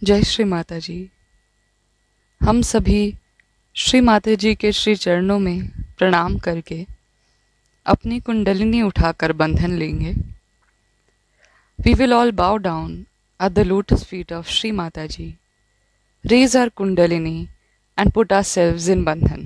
जय श्री माता जी। हम सभी श्री माता जी के श्री चरणों में प्रणाम करके अपनी कुंडलिनी उठाकर बंधन लेंगे। We will all bow down at the lotus feet of Shri Mata Ji, raise our kundalini and put ourselves in bandhan.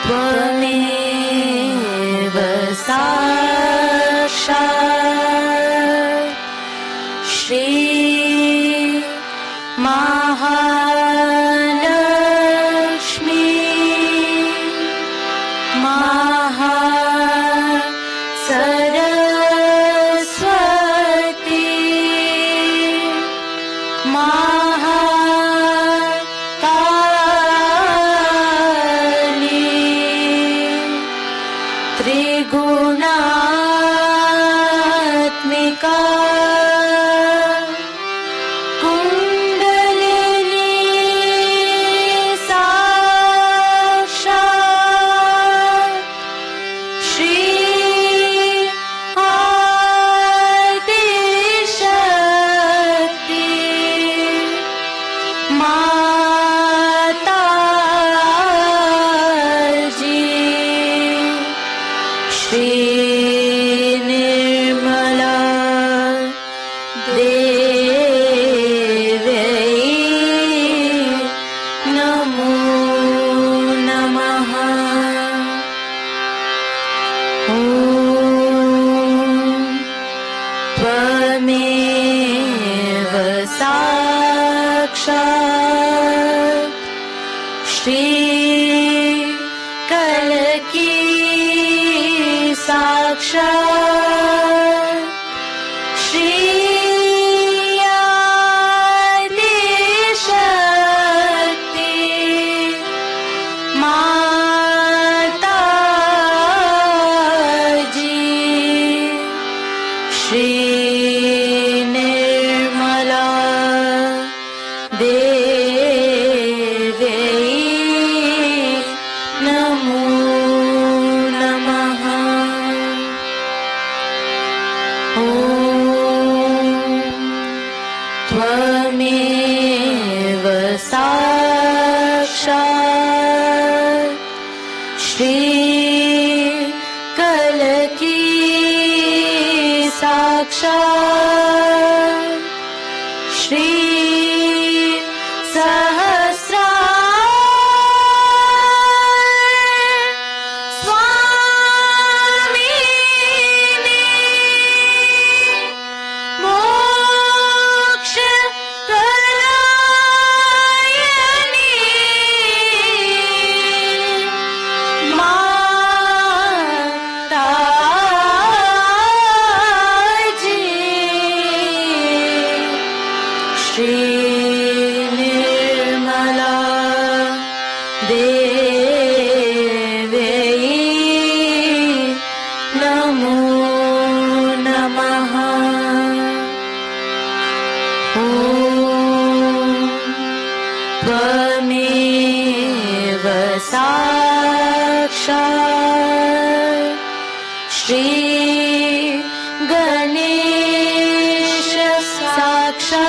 त्वमेव साक्षात् श्री महालक्ष्मी महासरस्वती त्रिगुणात्मिका कुण्डलिनी साक्षात् श्री आदिशक्ति माताजी श्री निर्मला देवी नमो नमः। ॐ त्वमेव साक्षात् श्री कलकी साक्षात् श्री आदिशक्ति माताजी श्री निर्मला देवी नमो नमः। ॐ त्वमेव साक्षात् श्री कलकी साक्षात् श्री स्वामिनी मोक्षकरायणी माताजी श्री निर्मला देवी नमो नमः। ॐ त्वमेव साक्षात् श्री गणेश साक्षात्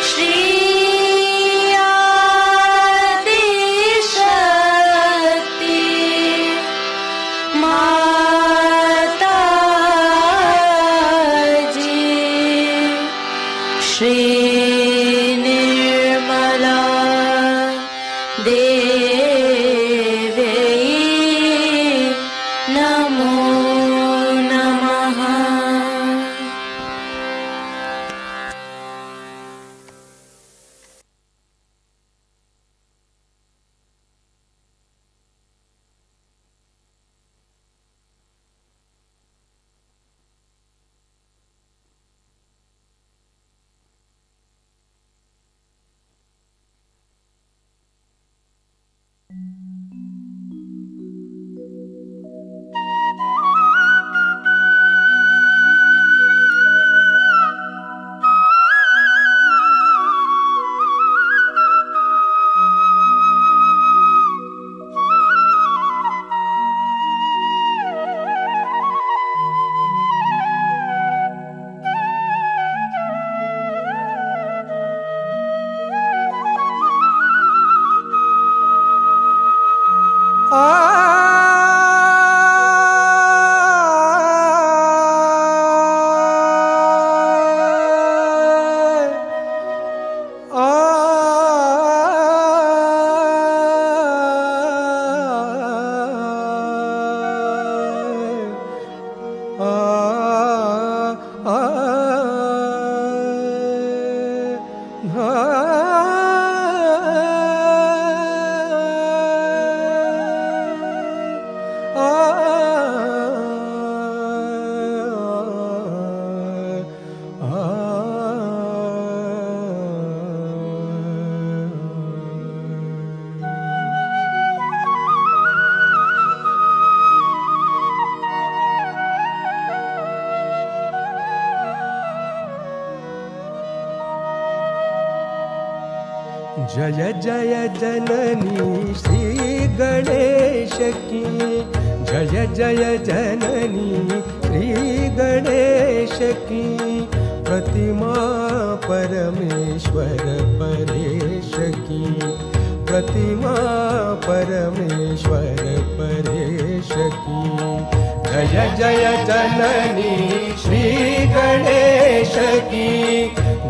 श्री आदिशक्ति माता जी श्री निर्मला देवी नमो नमः। जय जय जननी श्री गणेश की, जय जय जननी श्री गणेश की, प्रतिमा परमेश्वर परेश की, प्रतिमा परमेश्वर परेश की। जय जय जननी श्री गणेश की,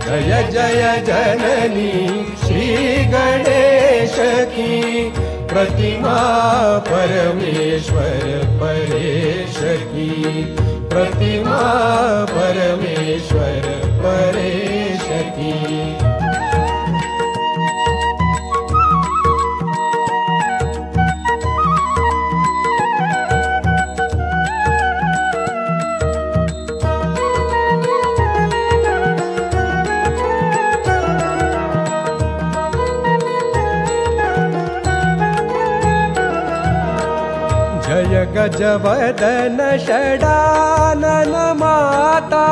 जय जय जननी श्री गणेश की, प्रतिमा परमेश्वर परेश की, प्रतिमा परमेश्वर परेश की। जय गजवदन षडानन माता,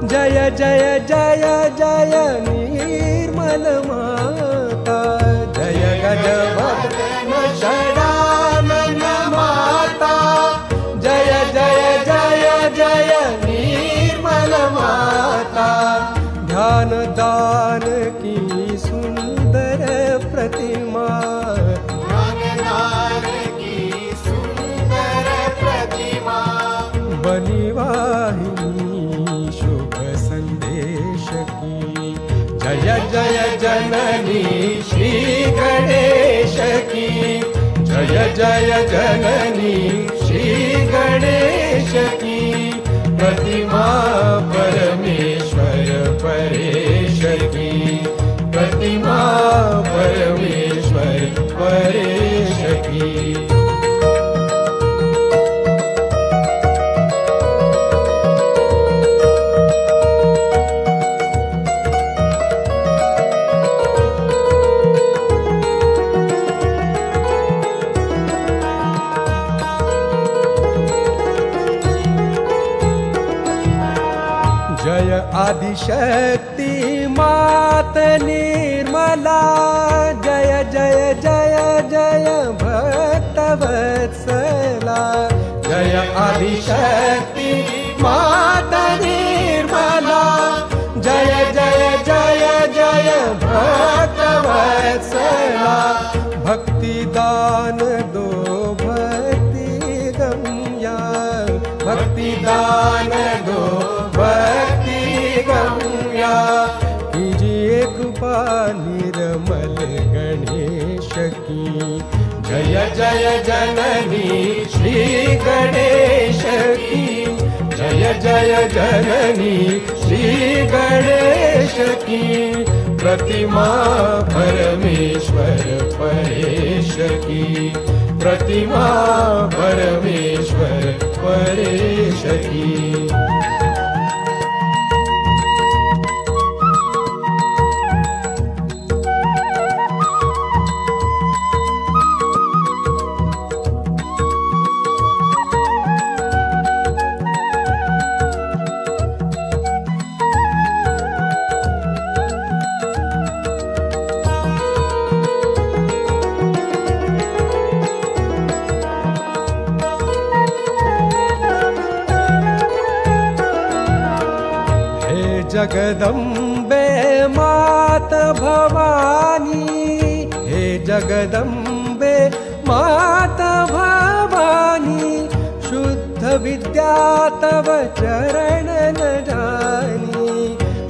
जय जय जय जय निर्मल माता। जय गजवदन षडानन माता, जय जय जय जय निर्मल माता। ध्यान दान की सुंदर प्रतिमा, बलिवाहिनी शुभ संदेश की। जय जय जननी श्री गणेश की, जय जय जननी श्री गणेश की, प्रतिमा परमेश्वर परेश की, प्रतिमा परमेश्वर परेश की। जय आदिशक्ति मात निर्मला, जय जय जय जय भक्तवत्सला। भक्ति दान दो भक्ति गम्या, भक्ति दान दो भक्ति गम्या। कीजिए कृपा निर्मल गणेश की, जय जय जननी श्री गणेश की, जय जय जननी श्री गणेश की। प्रतिमा परमेश्वर परेश की, प्रतिमा परमेश्वर परेश की। जगदम्बे मात भवानी, हे जगदम्बे मात भवानी। शुद्ध विद्या तव चरण न जानी,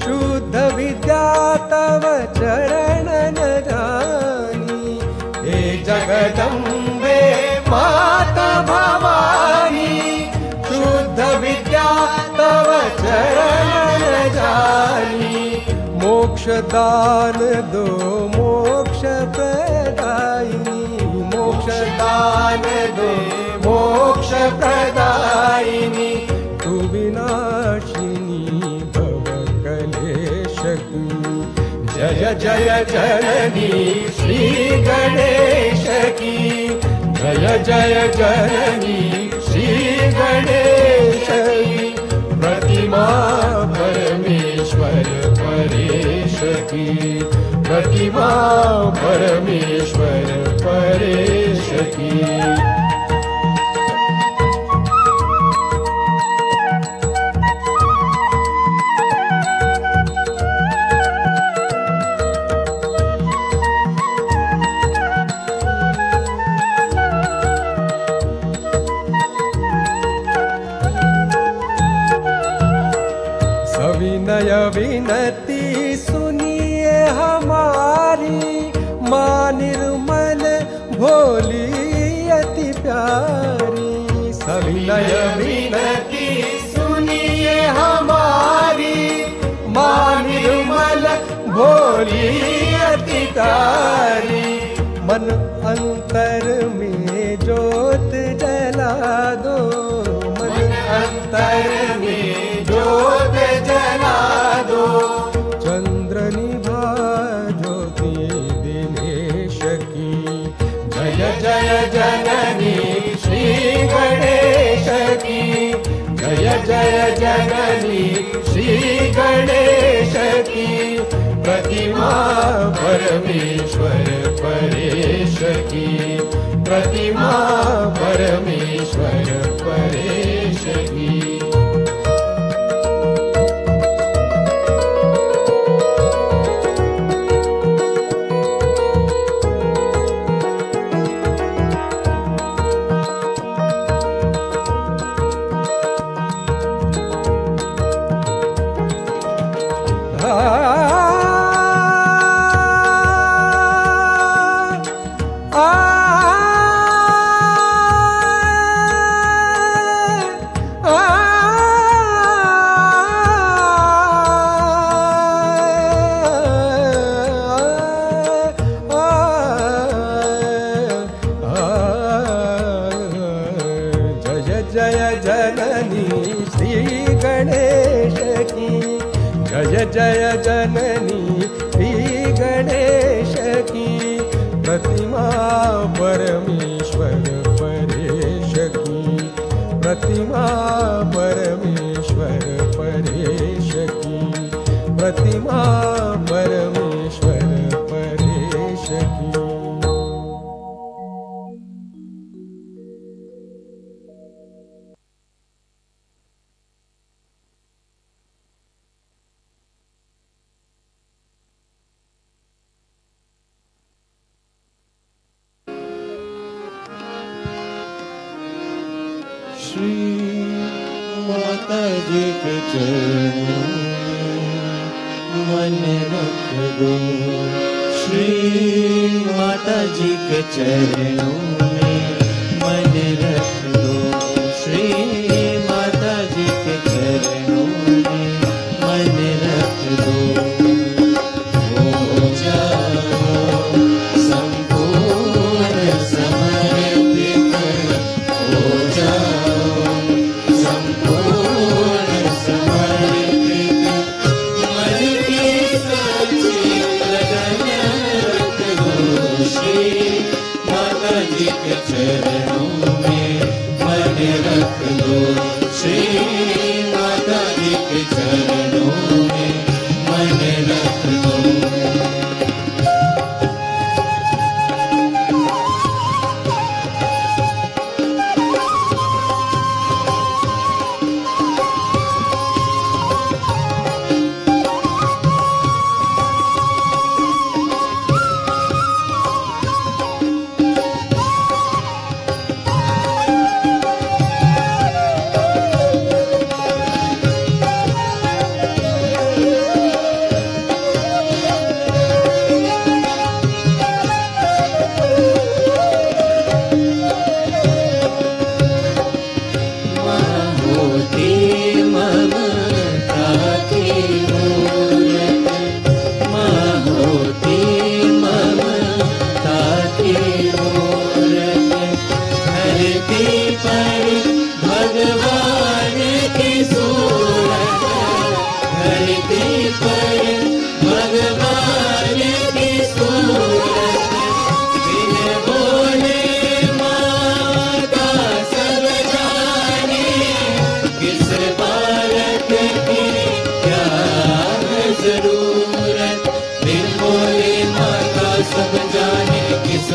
शुद्ध विद्या तव चरण न जानी। हे जगदम्बे मात भवानी, शुद्ध विद्या तव चरण न जानी। मोक्ष दान दो मोक्ष प्रदायिनी, मोक्ष दान दो मोक्ष प्रदायिनी। तू विनाशिनी भव कलेश की, जय जय जननी श्री गणेश की, जय जय जननी श्री गणेश की। प्रतिमा परमेश्वर परेश की, प्रतिमा परमेश्वर परेश की। विनय विनती सुनिए हमारी, माँ निर्मल भोली अति प्यारी। सविनय विनती सुनिए हमारी, माँ निर्मल भोली अति प्यारी। मन अंतर में ज्योत जला दो, मन अंतर में ज्योत जला दो। चंद्र निभा ज्योति दिनेश की, जय जय जननी श्री गणेश की, जय जय जननी श्री गणेश की। प्रतिमा परमेश्वर परेश की, प्रतिमा परमेश्वर परेश की। जय जननी श्री गणेश की। प्रतिमा परमेश्वर परेश की, प्रतिमा परमेश्वर परेश की, प्रतिमा परमेश्वर परेश की। श्री माता जी के चरणों में मन रख दो। श्री माता जी के चरणों में मन रख दो। श्री माता जी के चरणों में मन रख दो। हो जाओ संपूर्ण समर्पित, हो जाओ संपूर्ण समर्पित। मन की सच्ची लगन रख दो। श्री माता जी के चरणों में मन रख दो। श्री माता जी के चरणों में मन रख दो।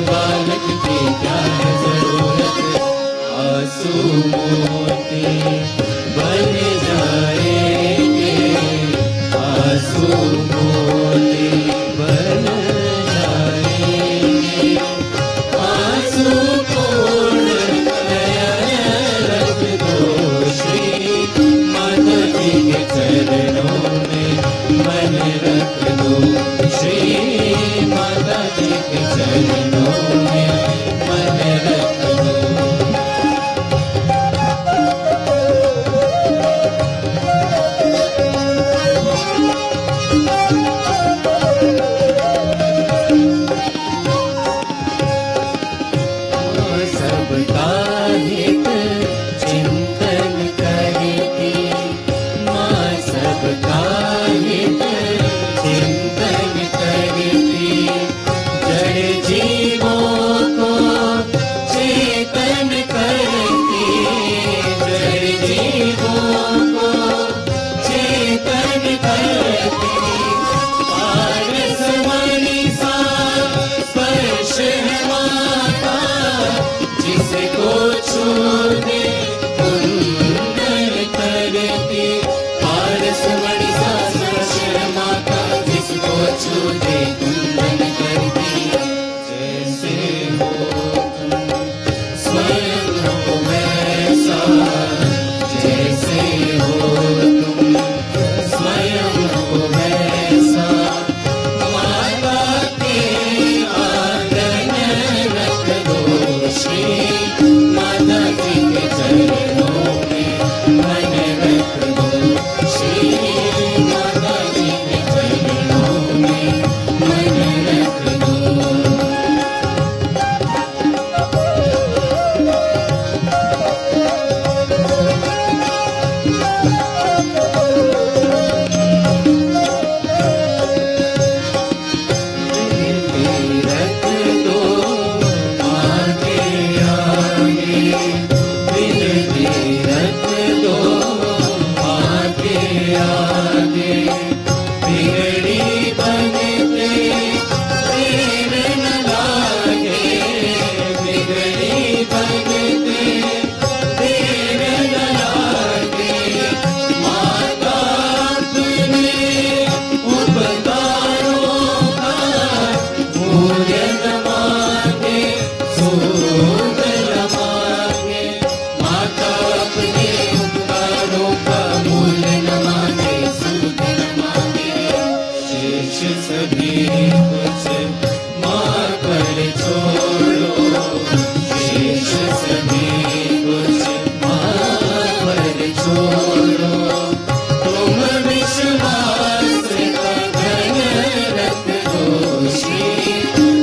बालक की क्या है जरूरत। आंसू मोती बन जाएंगे, आंसू मोती बन जाएंगे। आंसू पूर्ण नयन रख दो। श्री माता जी के चरणों में मन रख दो। श्री माता जी के चरणों में मन रख दो। सबका हित चिंतन करती, माँ सबका हित चिंतन करती। जड़ जीवों छोड़ो, शेष सभी कुछ माँ पर छोड़ो। तुम विश्वास का धन रख दो, श्री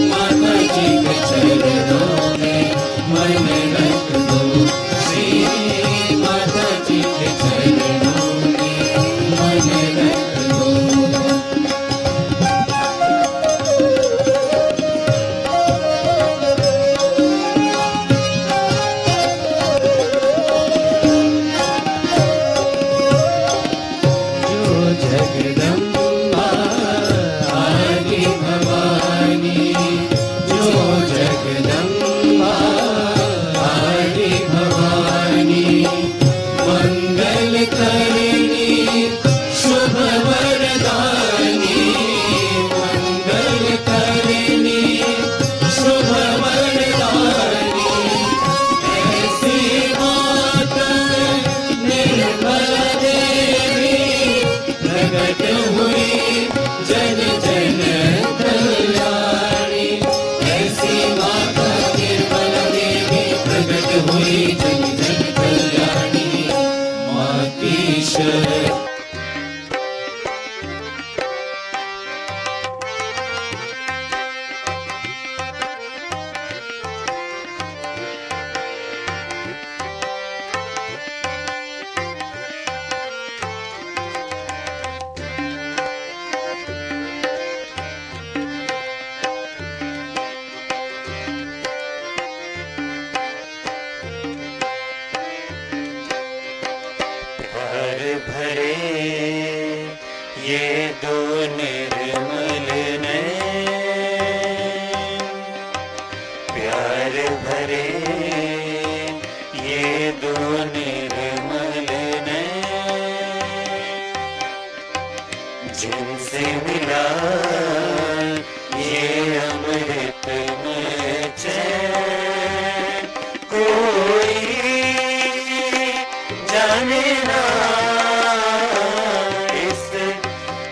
माता जी के चरणों में मन रख दो, श्री माता जी के चरणों में मन रख दो। जो जगदम्बा आदि भवानी, जो जगदम्बा आदि भवानी, मंगल करिणी शुभ वरदानी, मंगल करिणी शुभ वरदानी, ऐसी माता निर्मल देवी प्रकट हुई जन जन कल्याणी, ऐसी माता निर्मल देवी प्रकट हुई जन जन कल्याणी, माँ की शरण। प्यार भरे ये दो निर्मल नैन, प्यार भरे ये दो निर्मल नैन, जिनसे मिला ये अमृतमय चैन, कोई जाने ना इस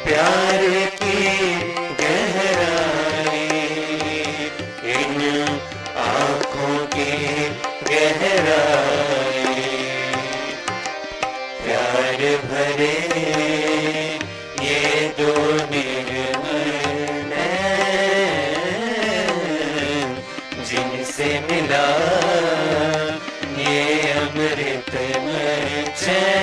प्यार की गहराई, इन आँखों की गहराई। प्यार भरे ये दो निर्मल नैन, जिनसे मिला ये अमृतमय चैन।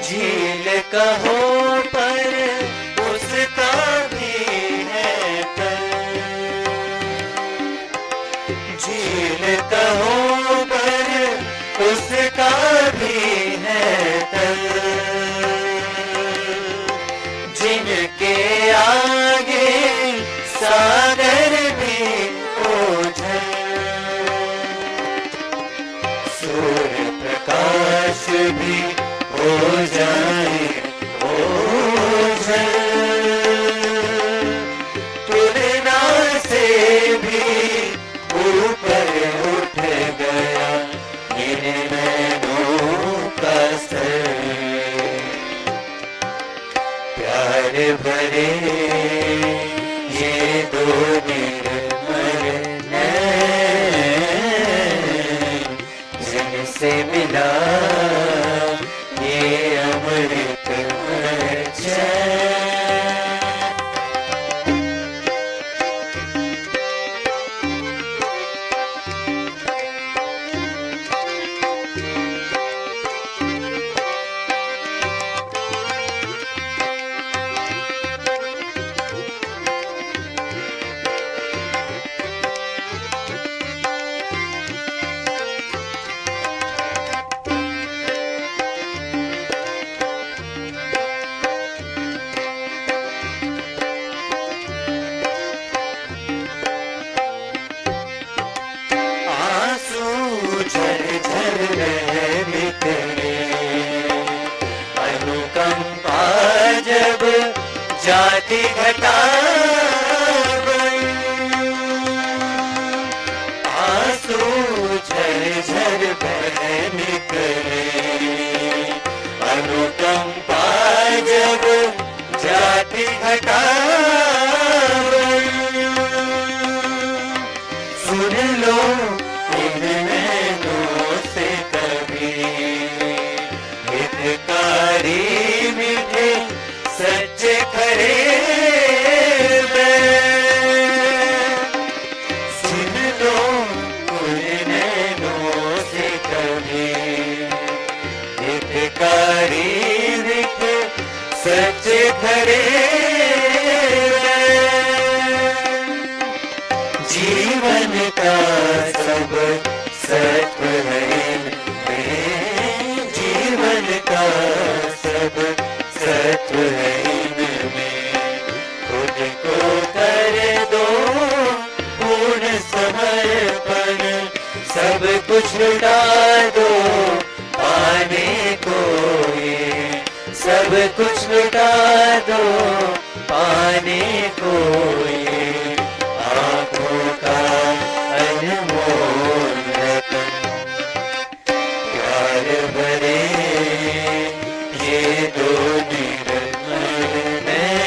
झील कहो पर उसका भी है तल, झील कहो पर उसका भी है तल, जिनके आगे सागर भी ओझल, सूर्य प्रकाश भी हो जाए ओझल, तुलना से भी ऊपर उठ गया इन नैनों का सर। प्यार भरे ये दो निर्मल नैन, जिनसे मिला ये अमृतमय चैन। जाति घटा आंसू झर झर बह निकले अनुकंपा जब जाति घटा सुन लो इन नैनों से कभी हितकारी मीठे सच्चे खरे सुन लो इन नैनों से कभी हितकारी मीठे सच्चे खरे जीवन का सब सत्व है इनमें जीवन का सब सत्व है इनमें खुद को कर दो पूर्ण समर्पण सब कुछ लुटा दो पाने को ये सब कुछ लुटा दो पाने को ये आँखों का अनमोल रतन प्यार भरे ये दो निर्मल नैन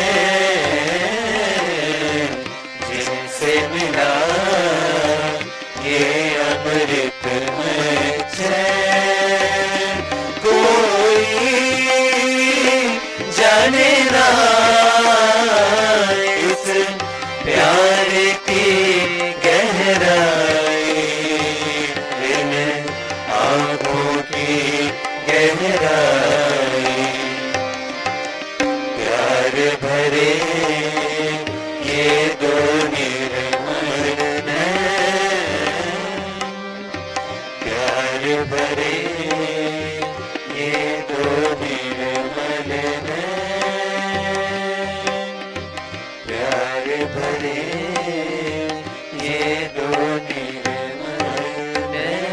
जिनसे मिला ये अमृतमय चैन कोई जाने ना इस प्यार की गहराई इन आँखों की गहराई प्यार भरे ये दो निर्मल नैन प्यार भरे ये दो निर्मल नैन प्यार भरे ये दो निर्मल नैन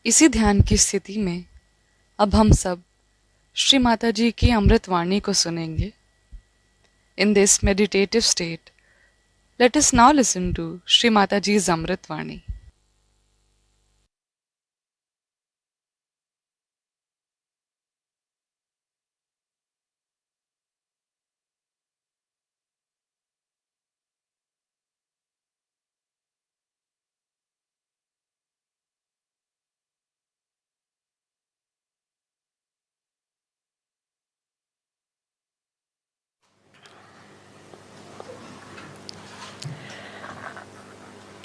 इसी ध्यान की स्थिति में अब हम सब श्री माता जी की अमृतवाणी को सुनेंगे। In this meditative state, let us now listen to Shri Mataji's Amritvani.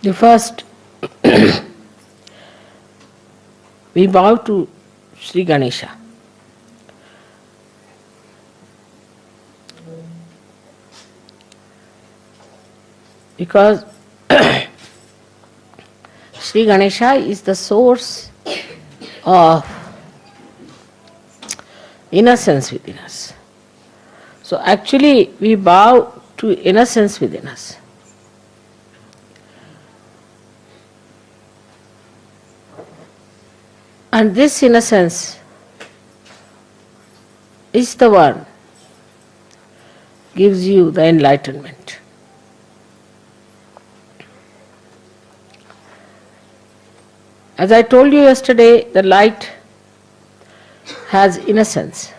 The first, we bow to Sri Ganesha. Because Sri Ganesha is the source of innocence within us. So actually we bow to innocence within us. And this innocence is the one gives you the enlightenment. As I told you yesterday, the light has innocence.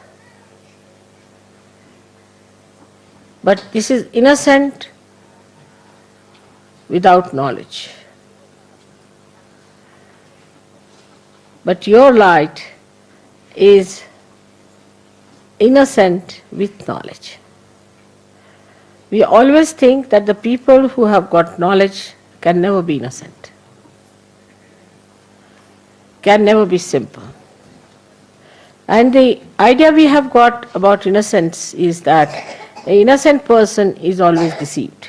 But this is innocent without knowledge. But your light is innocent with knowledge. We always think that the people who have got knowledge can never be innocent, can never be simple. And the idea we have got about innocence is that an innocent person is always deceived,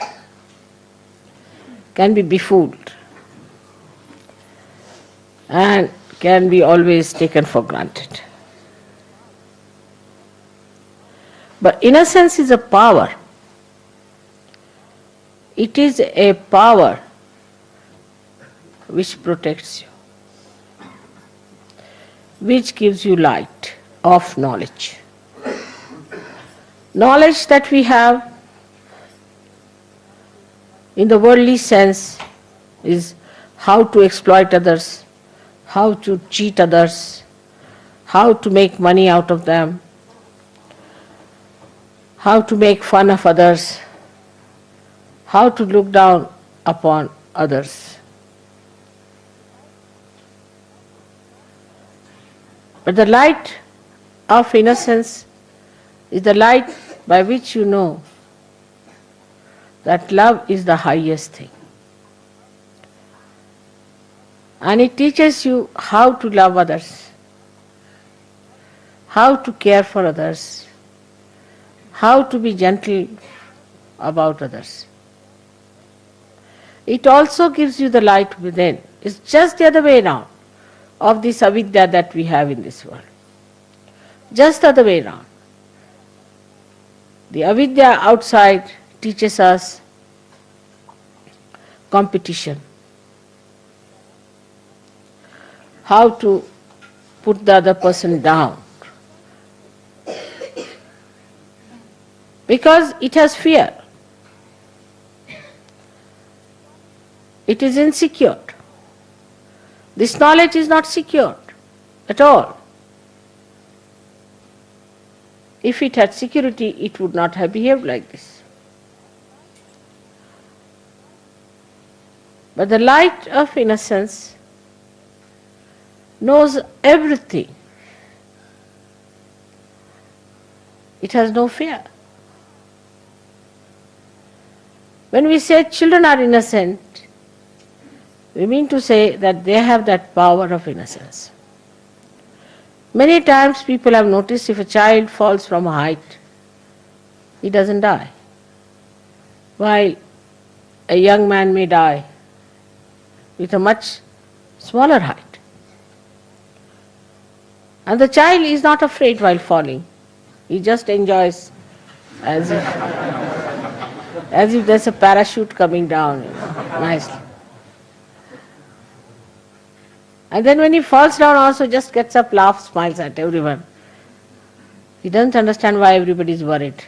can be befooled and can be always taken for granted. But innocence is a power. It is a power which protects you, which gives you light of knowledge. Knowledge that we have in the worldly sense is how to exploit others, how to cheat others, how to make money out of them, how to make fun of others, how to look down upon others. But the light of innocence is the light by which you know that love is the highest thing. And it teaches you how to love others, how to care for others, how to be gentle about others. It also gives you the light within. It's just the other way around of this avidya that we have in this world. Just the other way around. The avidya outside teaches us competition, how to put the other person down, because it has fear. It is insecure. This knowledge is not secured at all. If it had security, it would not have behaved like this. But the light of innocence knows everything. It has no fear. When we say children are innocent, we mean to say that they have that power of innocence. Many times people have noticed if a child falls from a height, he doesn't die, while a young man may die with a much smaller height. And the child is not afraid while falling. He just enjoys as if there's a parachute coming down, nicely. And then when he falls down also just gets up, laughs, smiles at everyone. He doesn't understand why everybody is worried.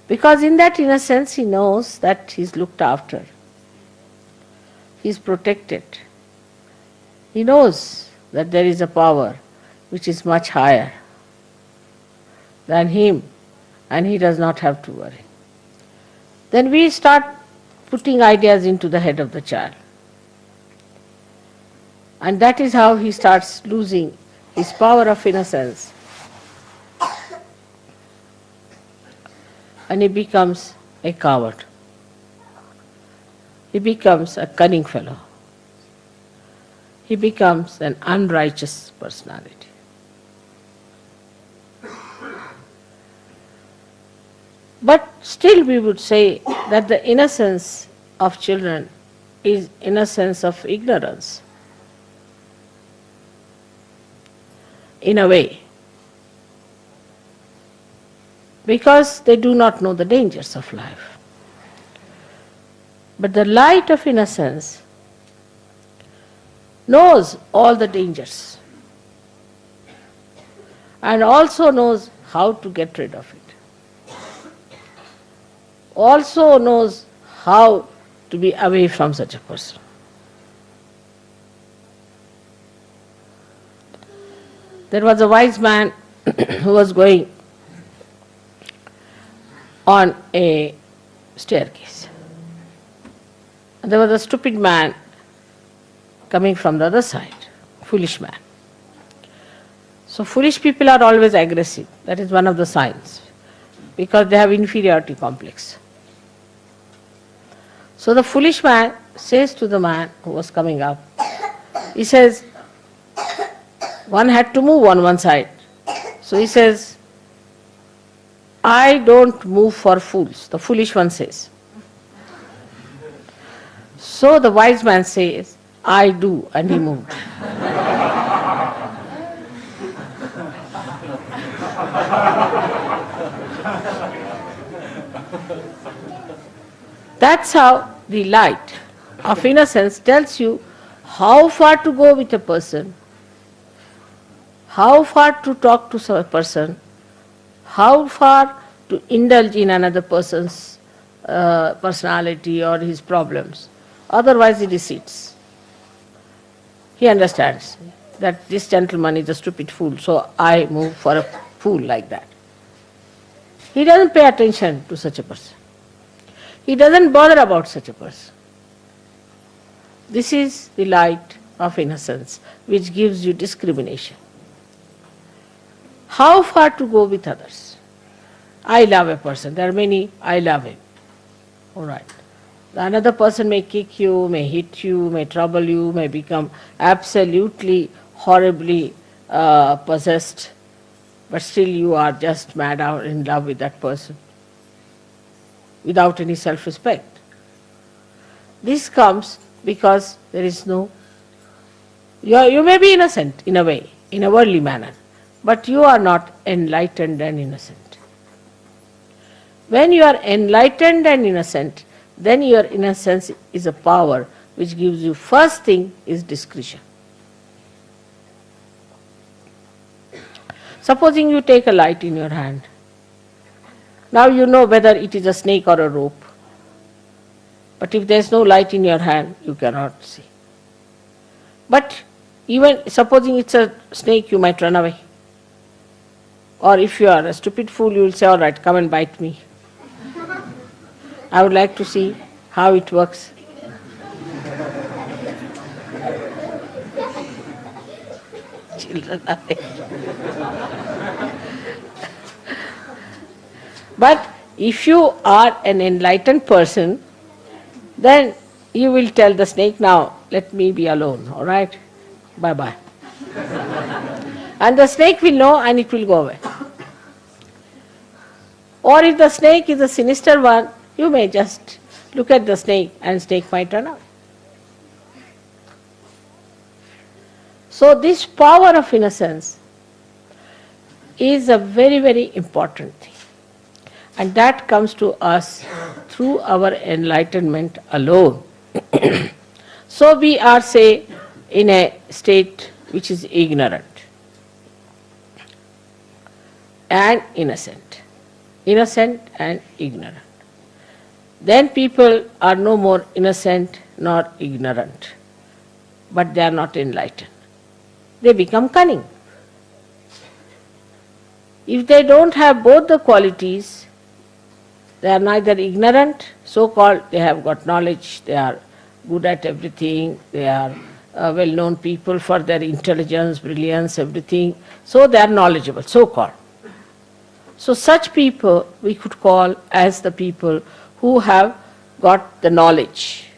Because in that innocence he knows that he's looked after. He's protected. He knows that there is a power which is much higher than him, and he does not have to worry. Then we start putting ideas into the head of the child. And that is how he starts losing his power of innocence. And he becomes a coward. He becomes a cunning fellow. He becomes an unrighteous personality. But still we would say that the innocence of children is innocence of ignorance. In a way, because they do not know the dangers of life. But the light of innocence knows all the dangers and also knows how to get rid of it. Also knows how to be away from such a person. There was a wise man who was going on a staircase. And there was a stupid man coming from the other side, foolish man. So foolish people are always aggressive. That is one of the signs, because they have inferiority complex. So the foolish man says to the man who was coming up, he says, one had to move on one side. So he says, I don't move for fools, the foolish one says. So the wise man says, I do, and he moved. That's how the light of innocence tells you how far to go with a person, how far to talk to a person, how far to indulge in another person's personality or his problems. Otherwise, he recedes. He understands that this gentleman is a stupid fool, so I move for a fool like that. He doesn't pay attention to such a person. He doesn't bother about such a person. This is the light of innocence which gives you discrimination. How far to go with others? I love a person. There are many, I love him. All right. Another person may kick you, may hit you, may trouble you, may become absolutely, horribly possessed, but still you are just mad out in love with that person without any self-respect. This comes because there is no... You may be innocent in a way, in a worldly manner, but you are not enlightened and innocent. When you are enlightened and innocent, then your innocence is a power which gives you, first thing is discretion. Supposing you take a light in your hand. Now you know whether it is a snake or a rope. But if there is no light in your hand, you cannot see. But even supposing it's a snake, you might run away. Or if you are a stupid fool, you will say, all right, come and bite me. I would like to see how it works. Children are But if you are an enlightened person, then you will tell the snake, now let me be alone, all right? Bye-bye. And the snake will know and it will go away. Or if the snake is a sinister one, you may just look at the snake and snake might run away. So this power of innocence is a very, very important thing. And that comes to us through our enlightenment alone. So we are, say, in a state which is ignorant and innocent. Innocent and ignorant. Then people are no more innocent nor ignorant, but they are not enlightened. They become cunning. If they don't have both the qualities, they are neither ignorant, so-called, they have got knowledge, they are good at everything, they are well-known people for their intelligence, brilliance, everything, so they are knowledgeable, so-called. So such people we could call as the people who have got the knowledge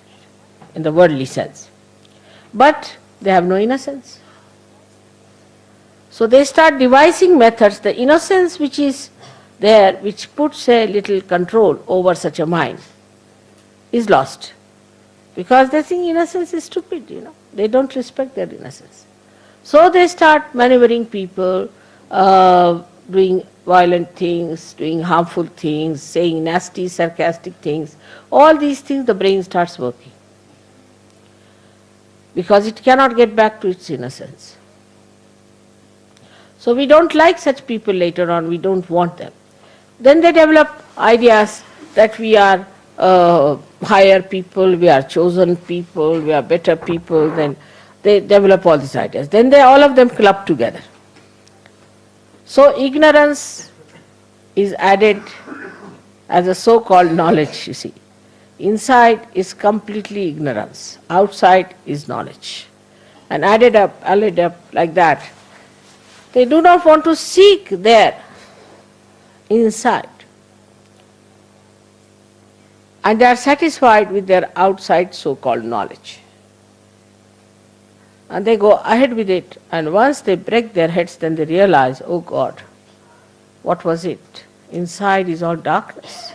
in the worldly sense. But they have no innocence. So they start devising methods, the innocence which is there, which puts a little control over such a mind, is lost. Because they think innocence is stupid, They don't respect their innocence. So they start maneuvering people, doing violent things, doing harmful things, saying nasty, sarcastic things. All these things the brain starts working. Because it cannot get back to its innocence. So we don't like such people later on, we don't want them. Then they develop ideas that we are higher people, we are chosen people, we are better people, then they develop all these ideas. Then they all of them club together. So ignorance is added as a so-called knowledge, you see. Inside is completely ignorance, outside is knowledge. And added up like that. They do not want to seek there inside. And they are satisfied with their outside so-called knowledge. And they go ahead with it. And once they break their heads, then they realize, oh God, what was it? Inside is all darkness.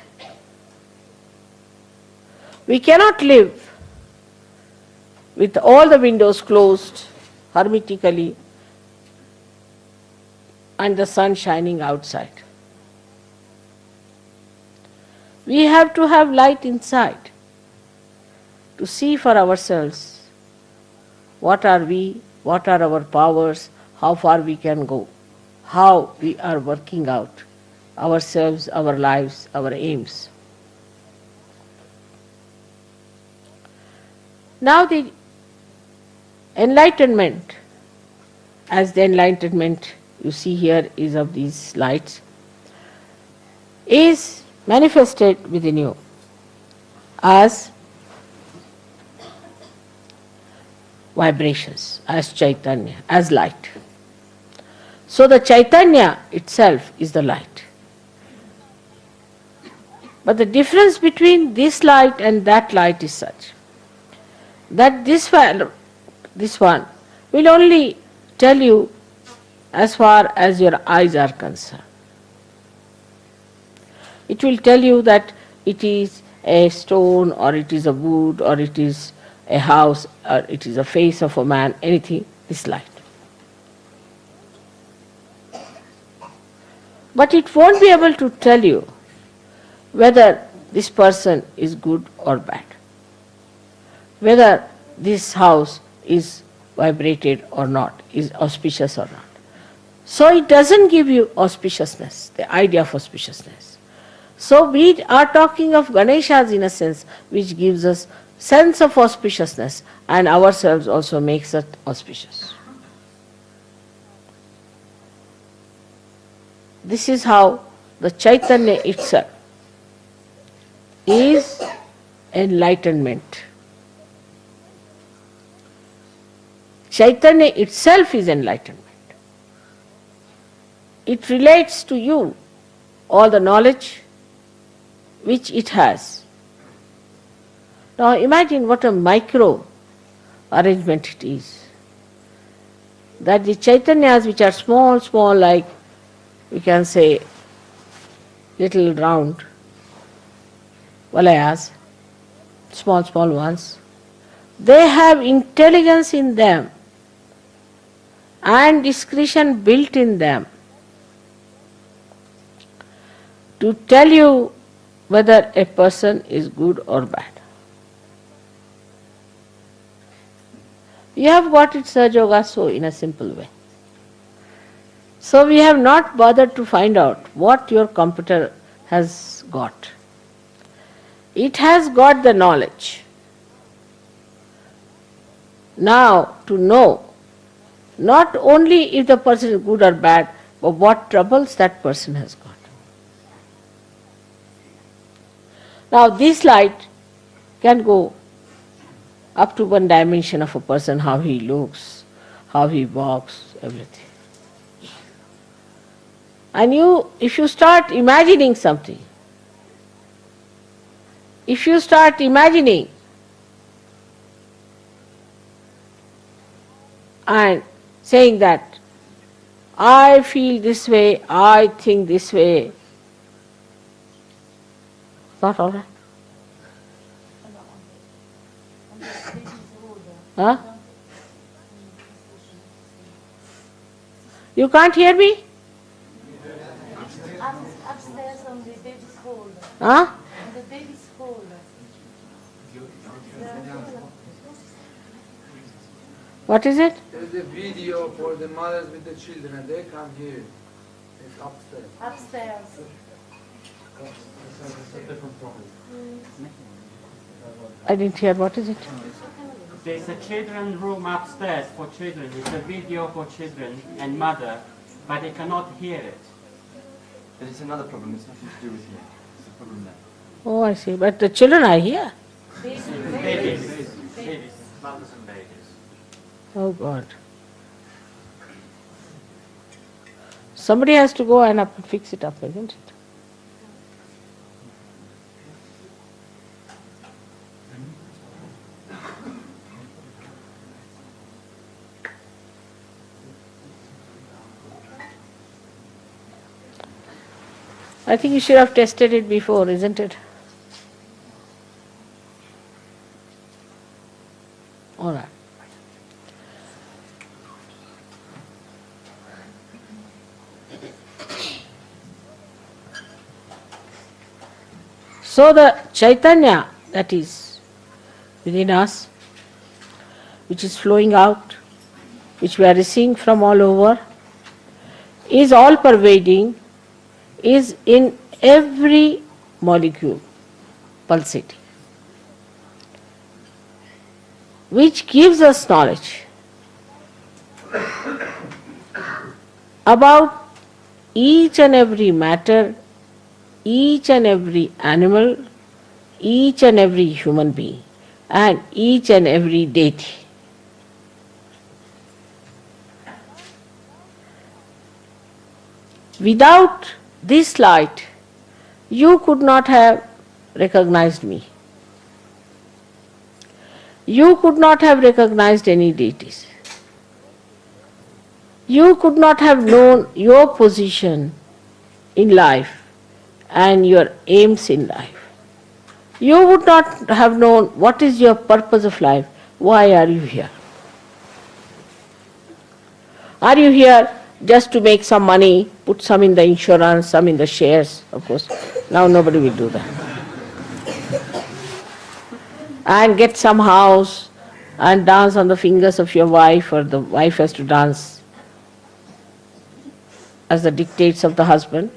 We cannot live with all the windows closed hermetically and the sun shining outside. We have to have light inside to see for ourselves what are we, what are our powers, how far we can go, how we are working out ourselves, our lives, our aims. Now the enlightenment, as the enlightenment you see here is of these lights, is manifested within you as vibrations, as chaitanya, as light. So the chaitanya itself is the light. But the difference between this light and that light is such that this one will only tell you as far as your eyes are concerned. It will tell you that it is a stone, or it is a wood, or it is a house, or it is a face of a man, anything, this light. But it won't be able to tell you whether this person is good or bad, whether this house is vibrated or not, is auspicious or not. So it doesn't give you auspiciousness, the idea of auspiciousness. So we are talking of Ganesha's innocence, which gives us sense of auspiciousness, and ourselves also makes it auspicious. This is how the Chaitanya itself is enlightenment. Chaitanya itself is enlightenment. It relates to you all the knowledge which it has. Now imagine what a micro arrangement it is. That the Chaitanyas which are small, small, like we can say little round valayas, small, small ones, they have intelligence in them and discretion built in them to tell you whether a person is good or bad. You have got it, Sahaja Yoga, so in a simple way. So we have not bothered to find out what your computer has got. It has got the knowledge. Now to know not only if the person is good or bad, but what troubles that person has got. Now this light can go up to one dimension of a person, how he looks, how he walks, everything. And if you start imagining something, if you start imagining and saying that I feel this way, I think this way, not all right. Huh? You can't hear me? I'm upstairs on the baby's hall. Huh? On the baby's hall. What is it? There is a video for the mothers with the children. They can't hear. It's upstairs. Upstairs. I didn't hear. What is it? There's a children's room upstairs for children. It's a video for children and mother, but they cannot hear it. But it's another problem. It's nothing to do with you. It's a problem there. Oh, I see. But the children are here. Babies, mothers and babies. Oh God. Somebody has to go and fix it up, isn't it? I think you should have tested it before, isn't it? All right. So the chaitanya that is within us, which is flowing out, which we are receiving from all over, is all pervading, is in every molecule pulsating, which gives us knowledge about each and every matter, each and every animal, each and every human being, and each and every deity. Without this light, you could not have recognized me. You could not have recognized any deities. You could not have known your position in life and your aims in life. You would not have known what is your purpose of life. Why are you here? Are you here just to make some money, put some in the insurance, some in the shares? Of course, now nobody will do that. And get some house and dance on the fingers of your wife, or the wife has to dance as the dictates of the husband.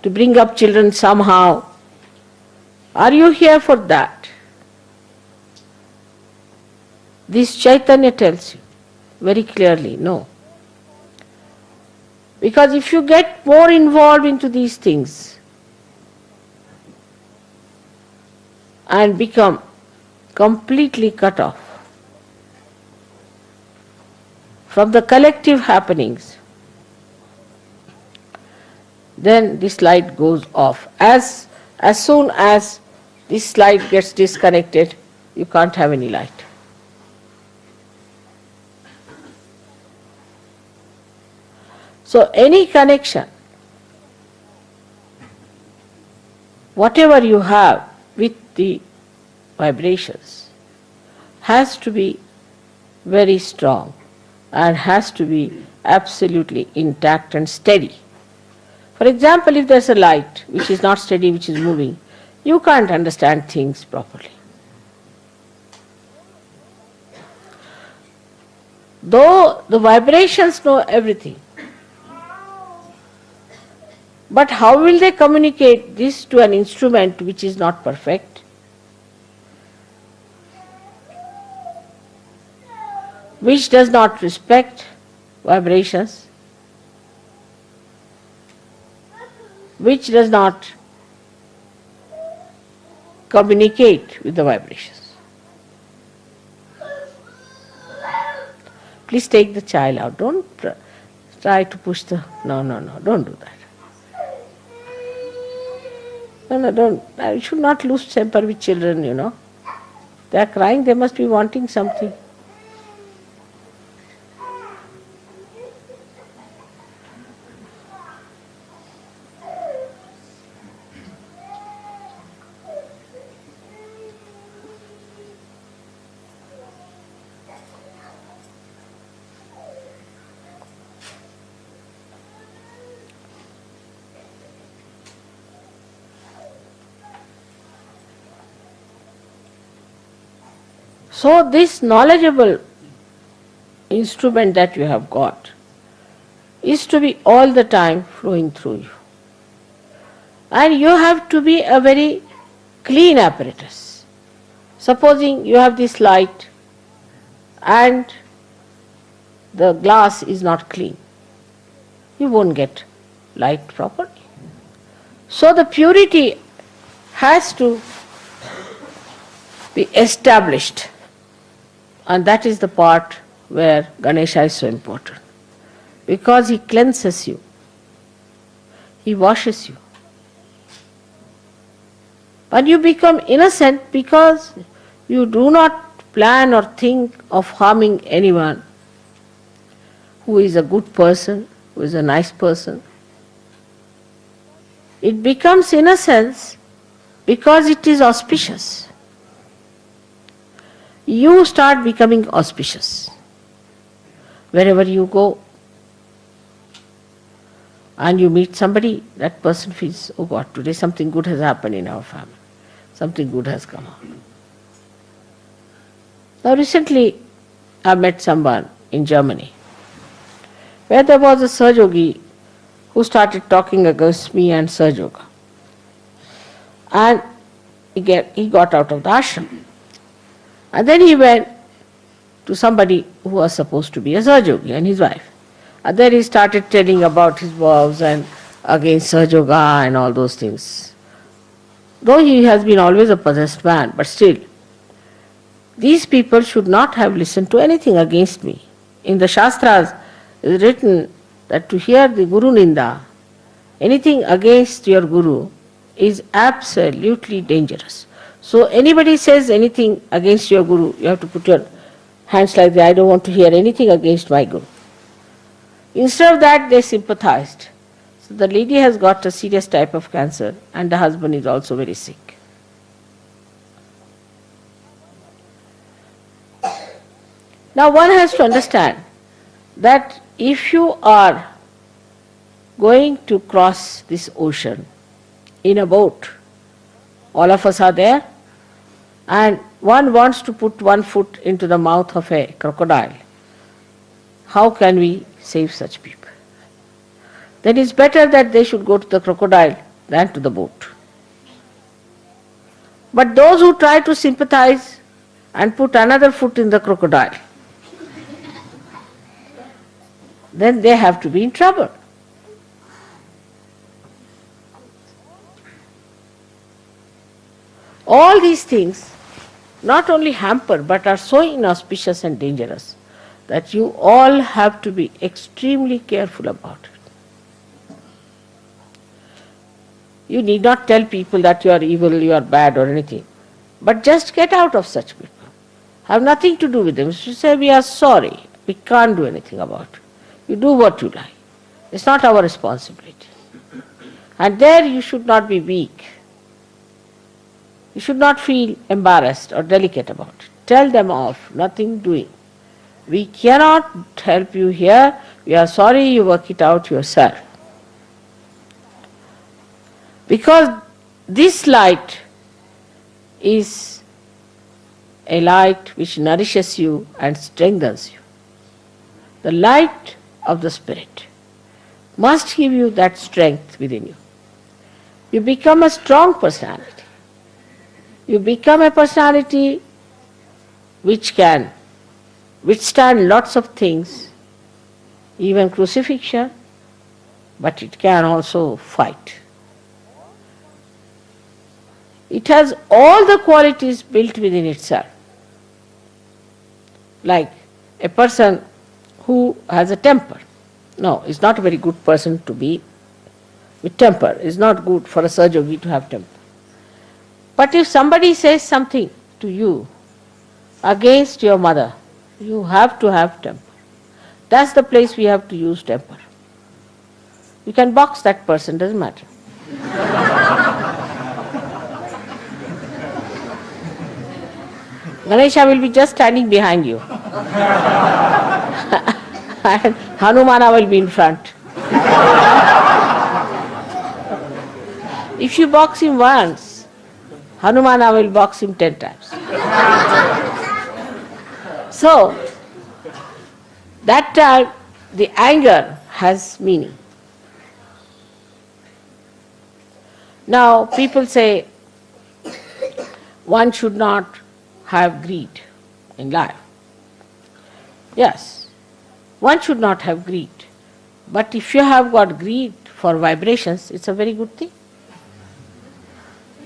To bring up children somehow. Are you here for that? This Chaitanya tells you very clearly, no. Because if you get more involved into these things and become completely cut off from the collective happenings, then this light goes off. As soon as this light gets disconnected, you can't have any light. So any connection, whatever you have with the vibrations, has to be very strong and has to be absolutely intact and steady. For example, if there's a light which is not steady, which is moving, you can't understand things properly. Though the vibrations know everything, but how will they communicate this to an instrument which is not perfect? Which does not respect vibrations, which does not communicate with the vibrations. Please take the child out. Don't try to push the... No, don't do that. No, don't. You should not lose temper with children, you know. They are crying, they must be wanting something. So this knowledgeable instrument that you have got is to be all the time flowing through you. And you have to be a very clean apparatus. Supposing you have this light and the glass is not clean, you won't get light properly. So the purity has to be established. And that is the part where Ganesha is so important. Because he cleanses you. He washes you. And you become innocent because you do not plan or think of harming anyone who is a good person, who is a nice person. It becomes innocence because it is auspicious. You start becoming auspicious wherever you go. and you meet somebody, that person feels, oh God, today something good has happened in our family. Something good has come out. Now recently I met someone in Germany where there was a Sahajogi who started talking against me and Sahaja. And he got out of the ashram. And then he went to somebody who was supposed to be a Sahajogi and his wife. And then he started telling about his vows and against Sahajoga and all those things. Though he has been always a possessed man, but still, these people should not have listened to anything against me. In the Shastras it is written that to hear the Guru Ninda, anything against your Guru, is absolutely dangerous. So anybody says anything against your Guru, you have to put your hands like that, I don't want to hear anything against my Guru. Instead of that, they sympathized. So the lady has got a serious type of cancer and the husband is also very sick. Now one has to understand that if you are going to cross this ocean in a boat, all of us are there, and one wants to put one foot into the mouth of a crocodile, how can we save such people? Then it's better that they should go to the crocodile than to the boat. But those who try to sympathize and put another foot in the crocodile, then they have to be in trouble. All these things not only hamper but are so inauspicious and dangerous that you all have to be extremely careful about it. You need not tell people that you are evil, you are bad or anything, but just get out of such people. Have nothing to do with them. You say, we are sorry, we can't do anything about it. You do what you like. It's not our responsibility. And there you should not be weak. You should not feel embarrassed or delicate about it. Tell them off, nothing doing. We cannot help you here. We are sorry, you work it out yourself. Because this light is a light which nourishes you and strengthens you. The light of the Spirit must give you that strength within you. You become a strong personality. You become a personality which can withstand lots of things, even crucifixion, but it can also fight. It has all the qualities built within itself. Like a person who has a temper. No, it's not a very good person to be with temper. It's not good for a Sahajogi to have temper. But if somebody says something to you against your mother, you have to have temper. That's the place we have to use temper. You can box that person, doesn't matter. Ganesha will be just standing behind you. And Hanumana will be in front. If you box him once, Hanumana will box him 10 times. So, that time the anger has meaning. Now, people say one should not have greed in life. Yes, one should not have greed. But if you have got greed for vibrations, it's a very good thing.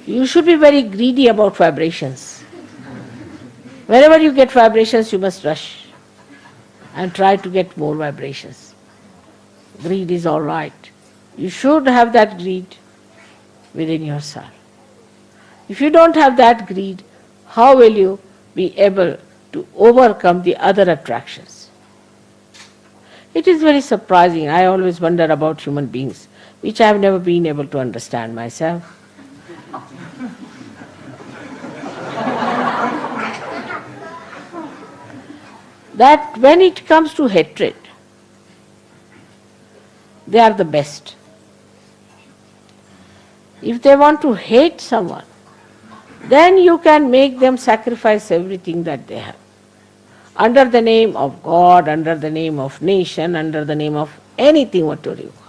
You should be very greedy about vibrations. Wherever you get vibrations, you must rush and try to get more vibrations. Greed is all right. You should have that greed within yourself. If you don't have that greed, how will you be able to overcome the other attractions? It is very surprising. I always wonder about human beings, which I have never been able to understand myself. That when it comes to hatred, they are the best. If they want to hate someone, then you can make them sacrifice everything that they have. Under the name of God, under the name of nation, under the name of anything, whatever you want.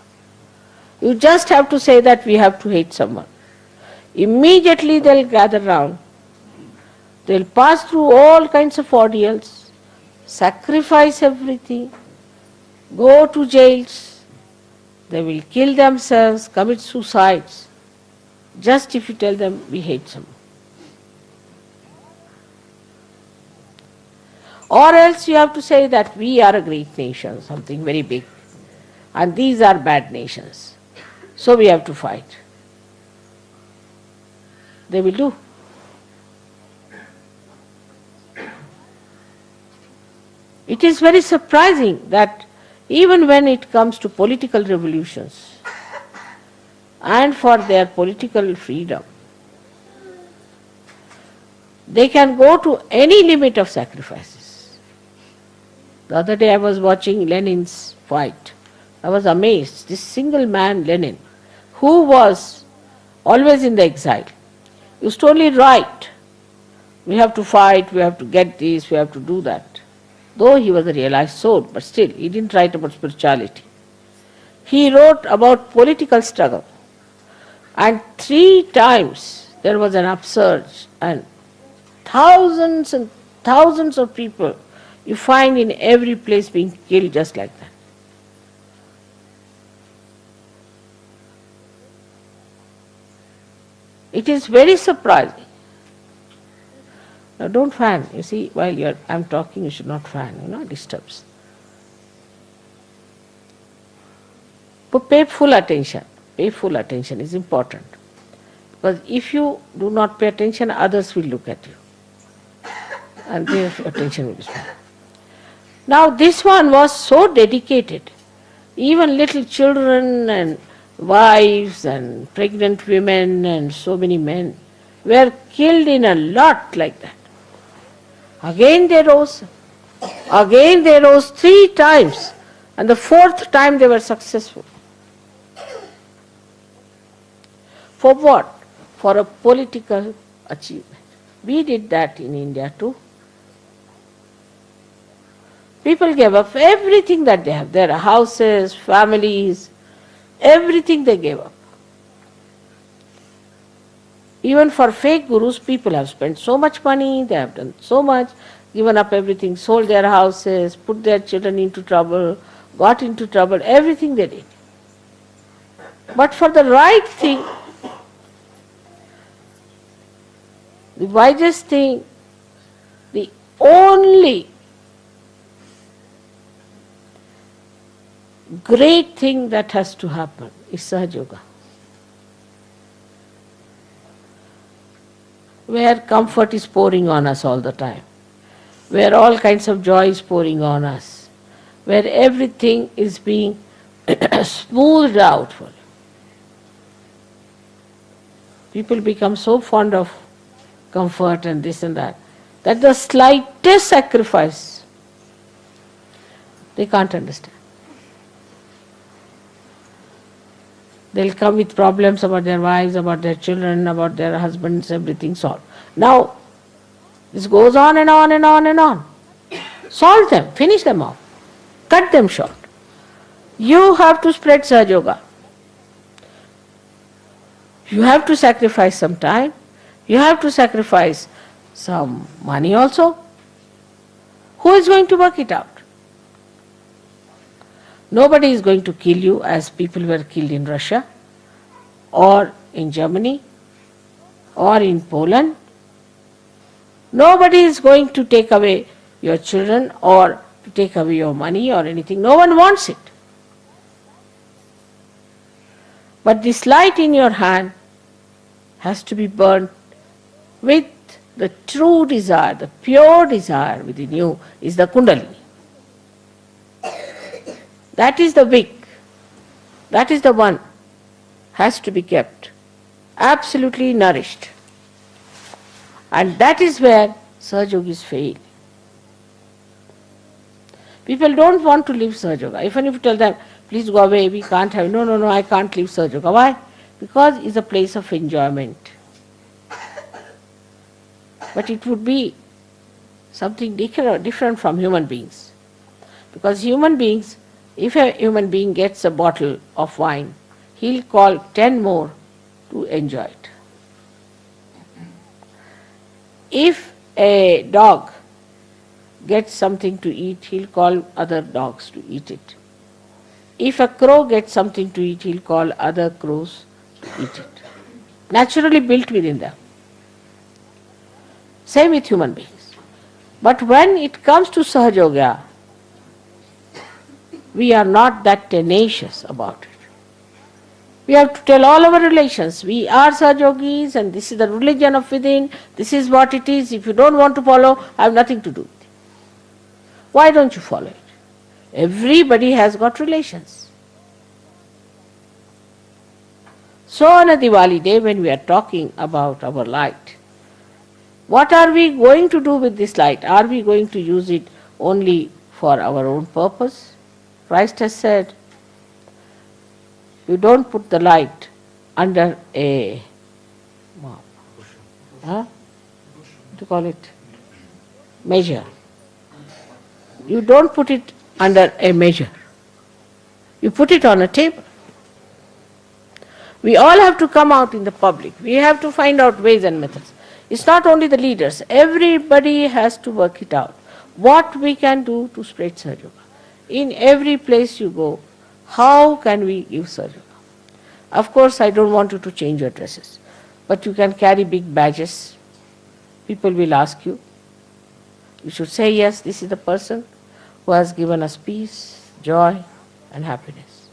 You just have to say that we have to hate someone. Immediately they'll gather round. They'll pass through all kinds of ordeals, sacrifice everything, go to jails. They will kill themselves, commit suicides, just if you tell them we hate someone. Or else you have to say that we are a great nation, something very big, and these are bad nations. So we have to fight. They will do. It is very surprising that even when it comes to political revolutions and for their political freedom, they can go to any limit of sacrifices. The other day I was watching Lenin's fight. I was amazed. This single man, Lenin, who was always in the exile, used to only write, we have to fight, we have to get this, we have to do that. Though he was a realized soul, but still he didn't write about spirituality. He wrote about political struggle. And 3 times there was an upsurge, and thousands of people you find in every place being killed just like that. It is very surprising. Now don't fan. You see, while I'm talking, you should not fan. It disturbs. But pay full attention. Pay full attention is important. Because if you do not pay attention, others will look at you. And their attention will be spent. Now this one was so dedicated. Even little children and wives and pregnant women and so many men were killed in a lot like that. Again they rose. Again they rose 3 times. And the 4th time they were successful. For what? For a political achievement. We did that in India too. People gave up everything that they have. Their houses, families, everything they gave up. Even for fake gurus, people have spent so much money, they have done so much, given up everything, sold their houses, put their children into trouble, got into trouble, everything they did. But for the right thing, the wisest thing, the only great thing that has to happen is Sahaja Yoga, where comfort is pouring on us all the time, where all kinds of joy is pouring on us, where everything is being smoothed out for you. People become so fond of comfort and this and that the slightest sacrifice they can't understand. They'll come with problems about their wives, about their children, about their husbands, everything solved. Now, this goes on and on and on and on. Solve them, finish them off, cut them short. You have to spread Sahaja Yoga. You have to sacrifice some time. You have to sacrifice some money also. Who is going to work it out? Nobody is going to kill you as people were killed in Russia or in Germany or in Poland. Nobody is going to take away your children or to take away your money or anything. No one wants it. But this light in your hand has to be burnt with the true desire, the pure desire within you is the Kundalini. That is the wick. That is the one has to be kept absolutely nourished. And that is where Sahaja Yogis fail. People don't want to leave Sahaja Yoga. Even if you tell them, please go away, we can't have, no, I can't leave Sahaja Yoga. Why? because it's a place of enjoyment. But it would be something different from human beings. Because human beings, if a human being gets a bottle of wine, he'll call 10 more to enjoy it. If a dog gets something to eat, he'll call other dogs to eat it. If a crow gets something to eat, he'll call other crows to eat it. Naturally built within them. Same with human beings. But when it comes to Sahaja, we are not that tenacious about it. We have to tell all our relations, we are Sahajogis and this is the religion of within, this is what it is. If you don't want to follow, I have nothing to do with it. Why don't you follow it? Everybody has got relations. So on a Diwali day when we are talking about our light, what are we going to do with this light? Are we going to use it only for our own purpose? Christ has said, you don't put the light under a, what do you call it? Measure. You don't put it under a measure. You put it on a table. We all have to come out in the public. We have to find out ways and methods. It's not only the leaders. Everybody has to work it out. What we can do to spread Sahaja. In every place you go, how can we give Sahaja? Of course, I don't want you to change your dresses, but you can carry big badges. People will ask you. You should say, yes, this is the person who has given us peace, joy, and happiness.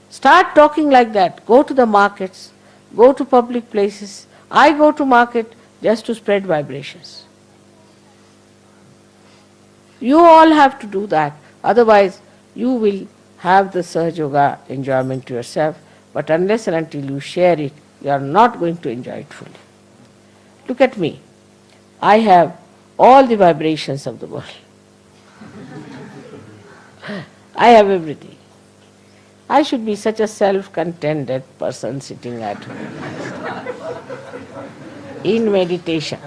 Start talking like that. Go to the markets, go to public places. I go to market just to spread vibrations. You all have to do that. Otherwise, you will have the Sahaja Yoga enjoyment to yourself, but unless and until you share it, you are not going to enjoy it fully. Look at me. I have all the vibrations of the world. I have everything. I should be such a self-contented person sitting at home in meditation.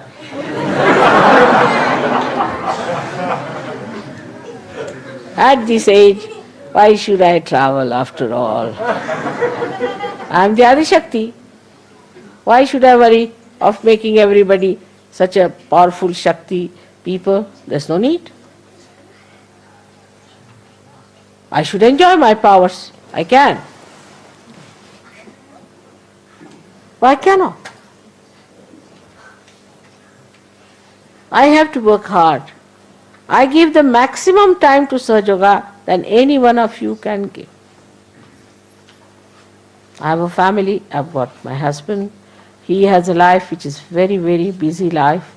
At this age, why should I travel after all? I am the Adishakti. Why should I worry of making everybody such a powerful Shakti people? There's no need. I should enjoy my powers. I can. Why cannot? I have to work hard. I give the maximum time to Sahaja Yoga than any one of you can give. I have a family, I've got my husband, he has a life which is very, very busy life,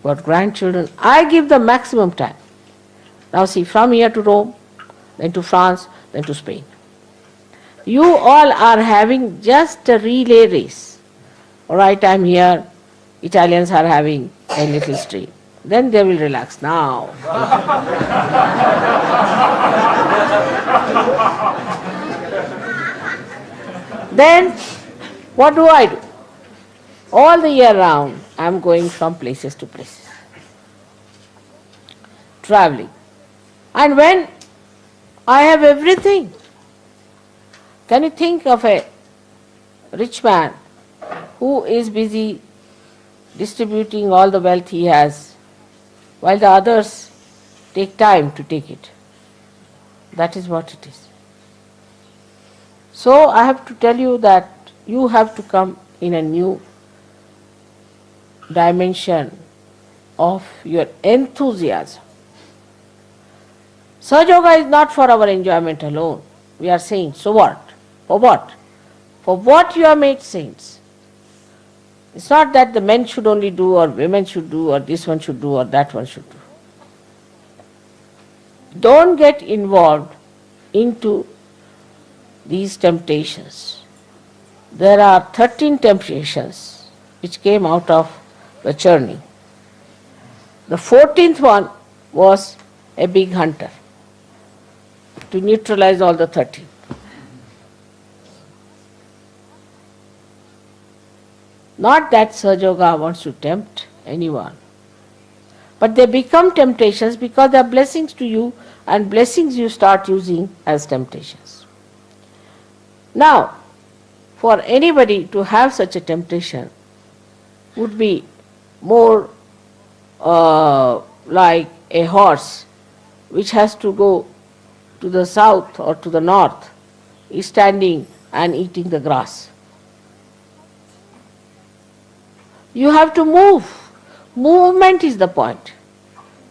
got grandchildren. I give the maximum time. Now see, from here to Rome, then to France, then to Spain. You all are having just a relay race. All right, I'm here, Italians are having a little stream. Then they will relax. Now. Then, what do I do? All the year round, I'm going from places to places. Traveling. And when I have everything, can you think of a rich man who is busy distributing all the wealth he has, while the others take time to take it? That is what it is. So I have to tell you that you have to come in a new dimension of your enthusiasm. Sahaja Yoga is not for our enjoyment alone. We are saying, so what? For what? For what you are made saints. It's not that the men should only do, or women should do, or this one should do, or that one should do. Don't get involved into these temptations. There are 13 temptations which came out of the journey. The 14th one was a big hunter to neutralize all the 13. Not that Sahaja Yoga wants to tempt anyone. But they become temptations because they are blessings to you, and blessings you start using as temptations. Now, for anybody to have such a temptation would be more like a horse which has to go to the south or to the north, is standing and eating the grass. You have to move. Movement is the point.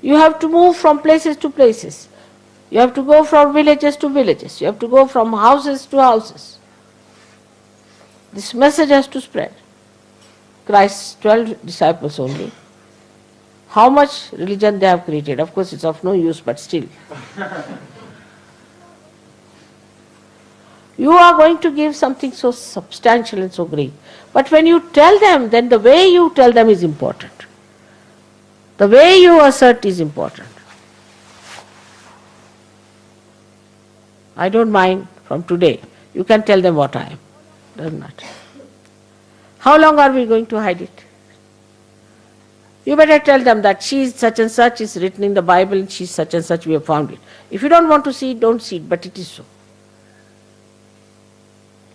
You have to move from places to places. You have to go from villages to villages. You have to go from houses to houses. This message has to spread. Christ's 12 disciples only. How much religion they have created? Of course, it's of no use, but still. You are going to give something so substantial and so great. But when you tell them, then the way you tell them is important. The way you assert is important. I don't mind from today. You can tell them what I am. Doesn't matter. How long are we going to hide it? You better tell them that she is such and such, is written in the Bible, and she is such and such, we have found it. If you don't want to see it, don't see it, but it is so.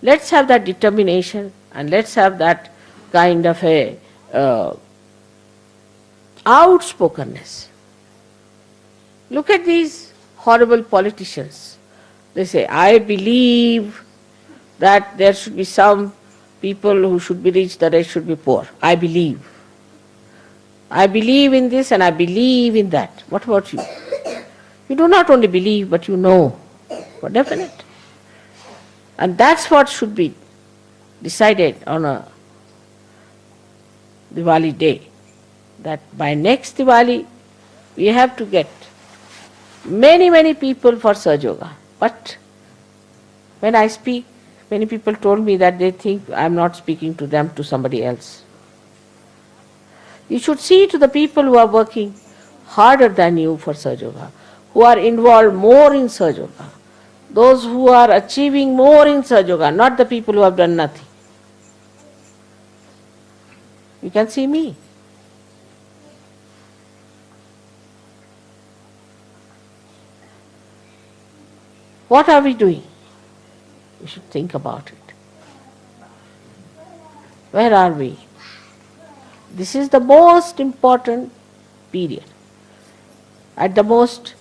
Let's have that determination, and let's have that kind of a outspokenness. Look at these horrible politicians. They say, I believe that there should be some people who should be rich, the rest should be poor. I believe. I believe in this and I believe in that. What about you? You do not only believe, but you know for definite. And that's what should be decided on a Diwali day. That by next Diwali, we have to get many people for Sahaja Yoga. But when I speak, many people told me that they think I am not speaking to them, to somebody else. You should see to the people who are working harder than you for Sahaja Yoga, who are involved more in Sahaja Yoga, those who are achieving more in Sahaja Yoga, not the people who have done nothing. You can see me. What are we doing? We should think about it. Where are we? This is the most important period. At the most,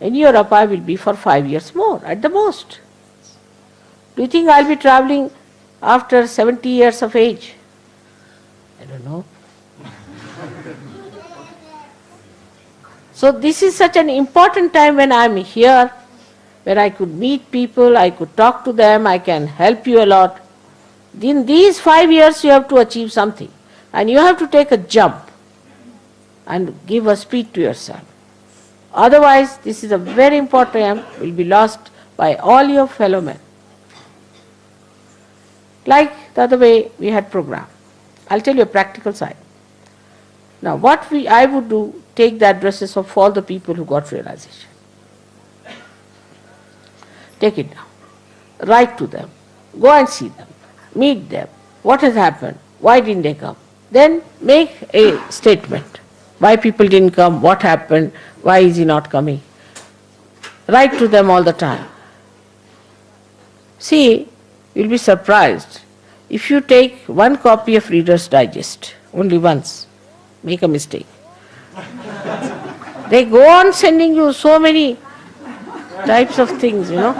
in Europe I will be for 5 years more, at the most. Do you think I'll be traveling after 70 years of age? I don't know. So this is such an important time when I'm here, where I could meet people, I could talk to them, I can help you a lot. In these 5 years you have to achieve something. And you have to take a jump and give a speed to yourself. Otherwise, this is a very important time, will be lost by all your fellow men. Like the other way we had programmed. I'll tell you a practical side. Now what I would do, take the addresses of all the people who got realization. Take it down. Write to them. Go and see them. Meet them. What has happened? Why didn't they come? Then make a statement. Why people didn't come? What happened? Why is he not coming? Write to them all the time. See, you'll be surprised. If you take one copy of Reader's Digest, only once, make a mistake. They go on sending you so many types of things, you know.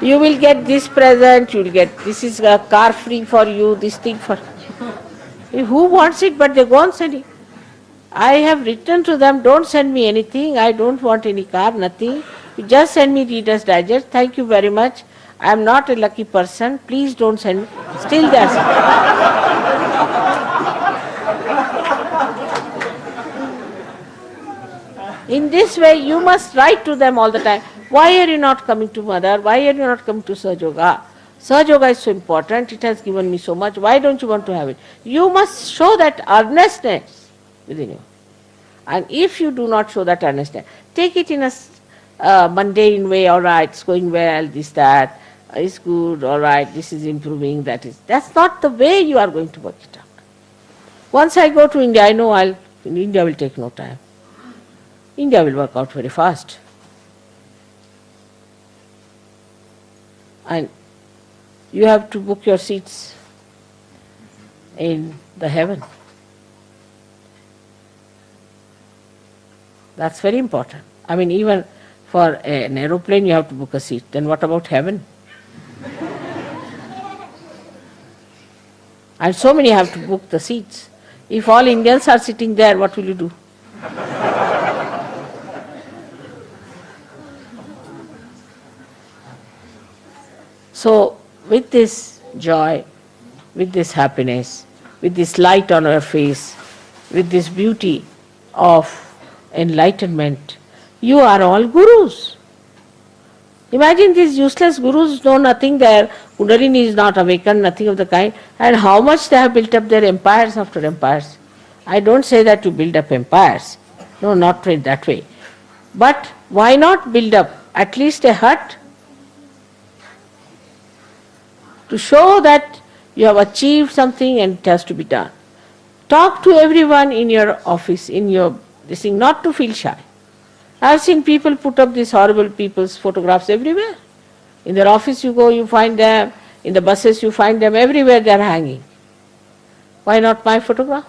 You will get this present, you will get, this is a car free for you, this thing for... Who wants it, but they go on sending. I have written to them, don't send me anything, I don't want any car, nothing. You just send me Reader's Digest, thank you very much. I am not a lucky person, please don't send me. Still they are sending. In this way, you must write to them all the time. Why are you not coming to Mother? Why are you not coming to Sahaja Yoga? Sahaja Yoga is so important, it has given me so much, why don't you want to have it? You must show that earnestness within you. And if you do not show that earnestness, take it in a mundane way, all right, it's going well, this, that. It's good, all right, this is improving, that is. That's not the way you are going to work it out. Once I go to India, I know India will take no time. India will work out very fast. And you have to book your seats in the heaven. That's very important. I mean, even for an aeroplane you have to book a seat. Then what about heaven? And so many have to book the seats. If all Indians are sitting there, what will you do? So, with this joy, with this happiness, with this light on our face, with this beauty of enlightenment, you are all gurus. Imagine these useless gurus know nothing, their Kundalini is not awakened, nothing of the kind, and how much they have built up their empires after empires. I don't say that to build up empires. No, not in that way. But why not build up at least a hut to show that you have achieved something and it has to be done. Talk to everyone in your office, in your this thing, not to feel shy. I have seen people put up these horrible people's photographs everywhere. In their office you go, you find them. In the buses you find them. Everywhere they are hanging. Why not my photograph?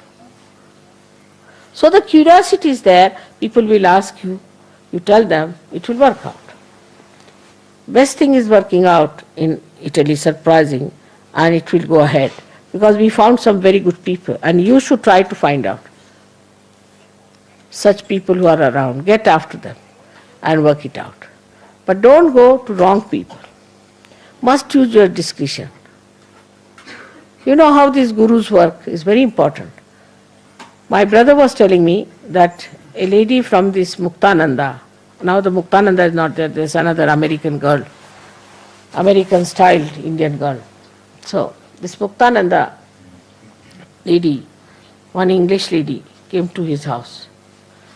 So the curiosity is there. People will ask you. You tell them, it will work out. Best thing is working out in Italy, surprising, and it will go ahead. Because we found some very good people, and you should try to find out such people who are around. Get after them and work it out. But don't go to wrong people. Must use your discretion. You know how these gurus work is very important. My brother was telling me that a lady from this Muktananda, now the Muktananda is not there, there's another American girl, American styled Indian girl. So this Muktananda lady, one English lady, came to his house,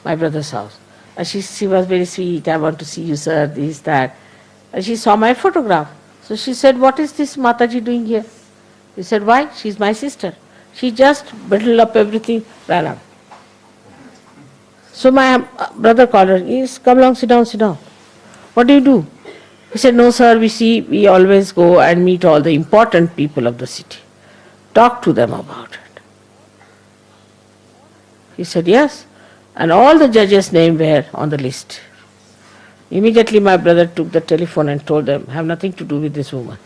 my brother's house. And she was very sweet, I want to see you, sir, this, that. And she saw my photograph. So she said, what is this Mataji doing here? He said, why? She's my sister. She just bundled up everything, ran out. So my brother called her, he said, come along, sit down, sit down. What do you do? He said, no sir, we always go and meet all the important people of the city. Talk to them about it. He said, yes. And all the judges' names were on the list. Immediately my brother took the telephone and told them, have nothing to do with this woman.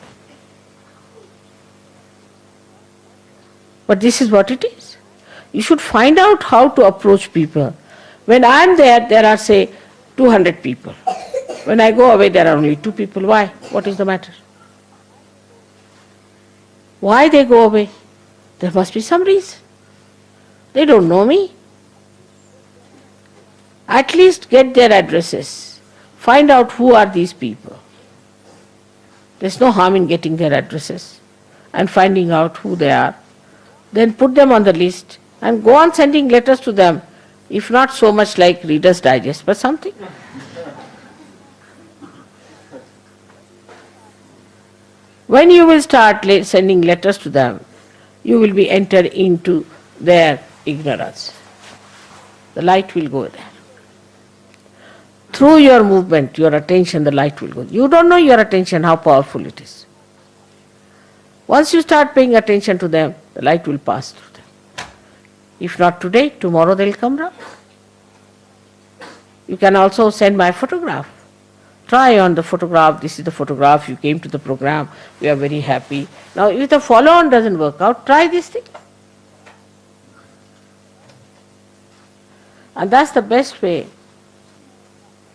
But this is what it is. You should find out how to approach people. When I am there, there are say 200 people. When I go away, there are only 2 people. Why? What is the matter? Why they go away? There must be some reason. They don't know me. At least get their addresses. Find out who are these people. There's no harm in getting their addresses and finding out who they are. Then put them on the list and go on sending letters to them, if not so much like Reader's Digest, but something. When you will start sending letters to them, you will be entered into their ignorance. The light will go there. Through your movement, your attention, the light will go. You don't know your attention, how powerful it is. Once you start paying attention to them, the light will pass through them. If not today, tomorrow they will come round. You can also send my photograph. Try on the photograph, this is the photograph, you came to the program, we are very happy. Now if the follow-on doesn't work out, try this thing. And that's the best way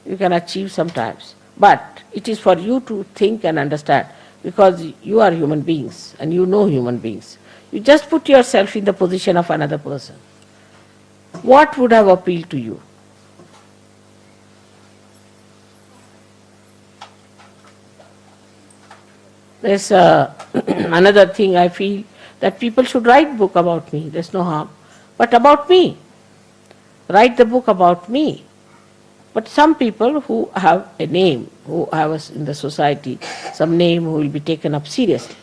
you can achieve sometimes. But it is for you to think and understand, because you are human beings and you know human beings. You just put yourself in the position of another person. What would have appealed to you? There's another thing I feel, that people should write book about me, there's no harm. But about me. Write the book about me. But some people who have a name, who have in the society some name who will be taken up seriously,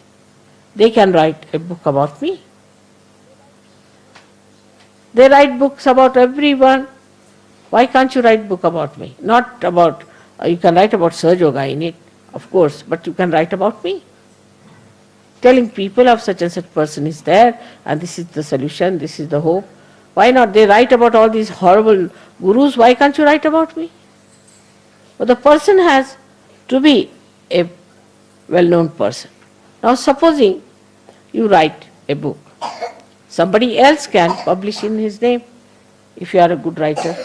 they can write a book about me. They write books about everyone. Why can't you write book about me? Not about, you can write about Sir Yoga in it, of course, but you can write about me. Telling people of such and such person is there, and this is the solution, this is the hope. Why not? They write about all these horrible gurus, why can't you write about me? But the person has to be a well-known person. Now supposing you write a book, somebody else can publish in his name if you are a good writer.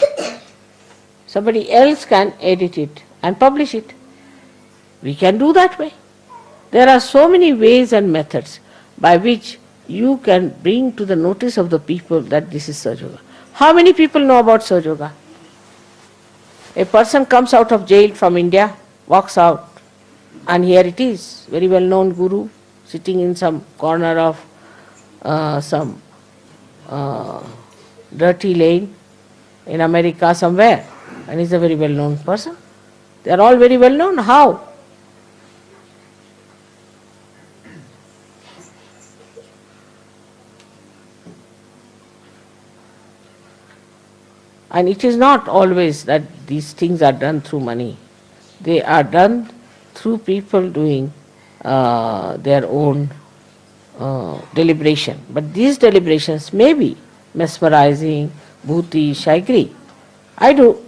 Somebody else can edit it and publish it. We can do that way. There are so many ways and methods by which you can bring to the notice of the people that this is Saj Yoga. How many people know about Saj Yoga? A person comes out of jail from India, walks out, and here it is, very well-known guru, sitting in some corner of some dirty lane in America somewhere, and he's a very well-known person. They are all very well-known. How? And it is not always that these things are done through money. They are done through people doing their own deliberation. But these deliberations may be mesmerizing, bhutish, I agree. I do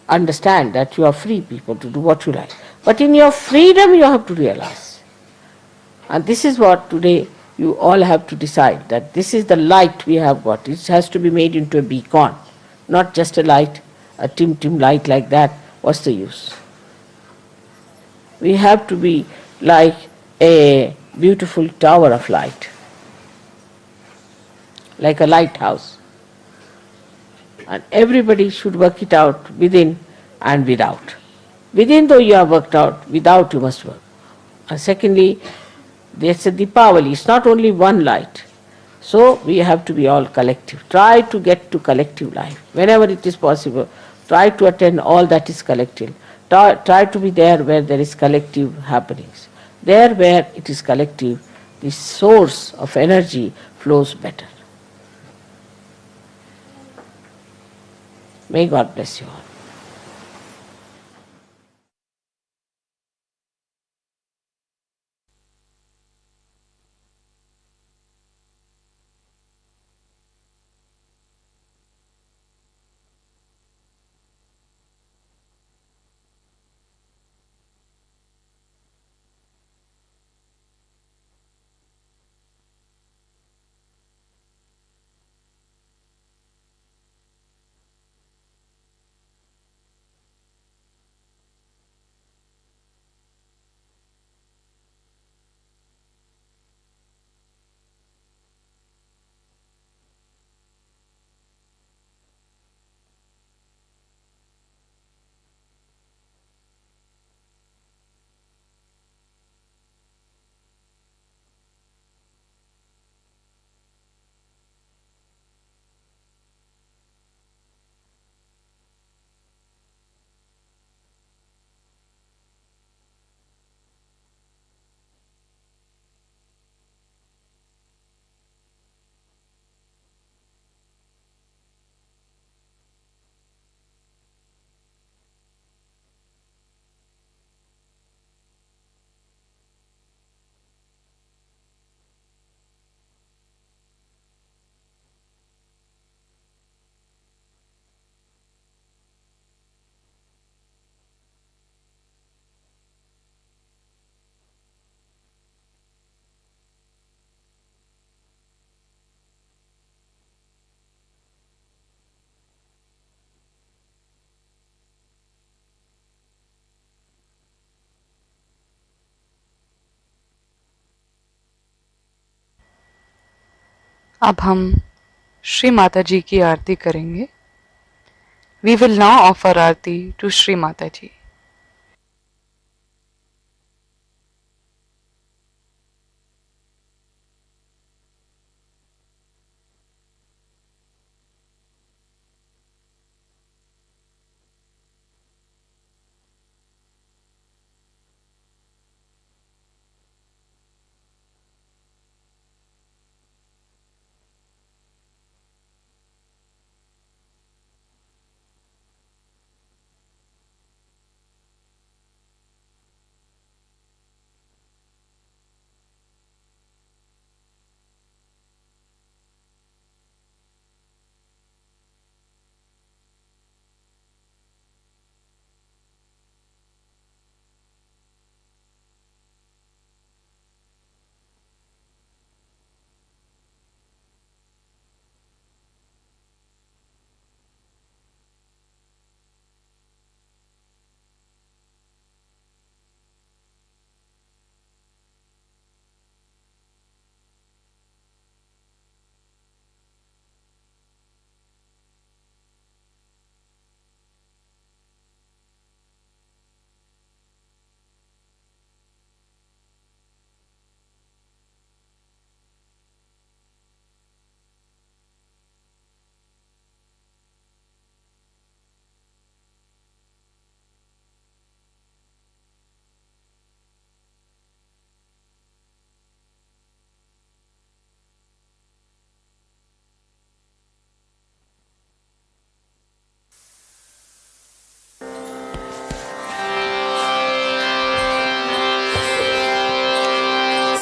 understand that you are free people to do what you like. But in your freedom you have to realize. And this is what today you all have to decide, that this is the light we have got. It has to be made into a beacon, not just a light, a dim light like that. What's the use? We have to be like a beautiful tower of light, like a lighthouse. And everybody should work it out within and without. Within, though you have worked out, without you must work. And secondly, there's a Deepavali, it's not only one light. So we have to be all collective. Try to get to collective life. Whenever it is possible, try to attend all that is collective. Try to be there where there is collective happenings. There where it is collective, the source of energy flows better. May God bless you all. अब हम श्री माता जी की आरती करेंगे. We will now offer Aarti to Shri Mata जी.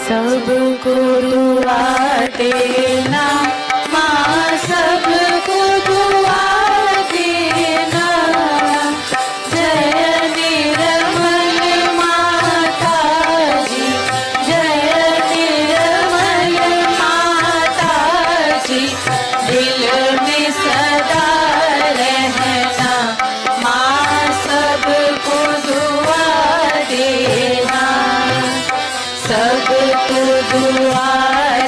सबको दुआ देना माँ, सबको दुआ देना। जय निर्मल माता जी, जय निर्मल माता जी, दिल में सदा रहना माँ, सबको दुआ देना, सबको दुआ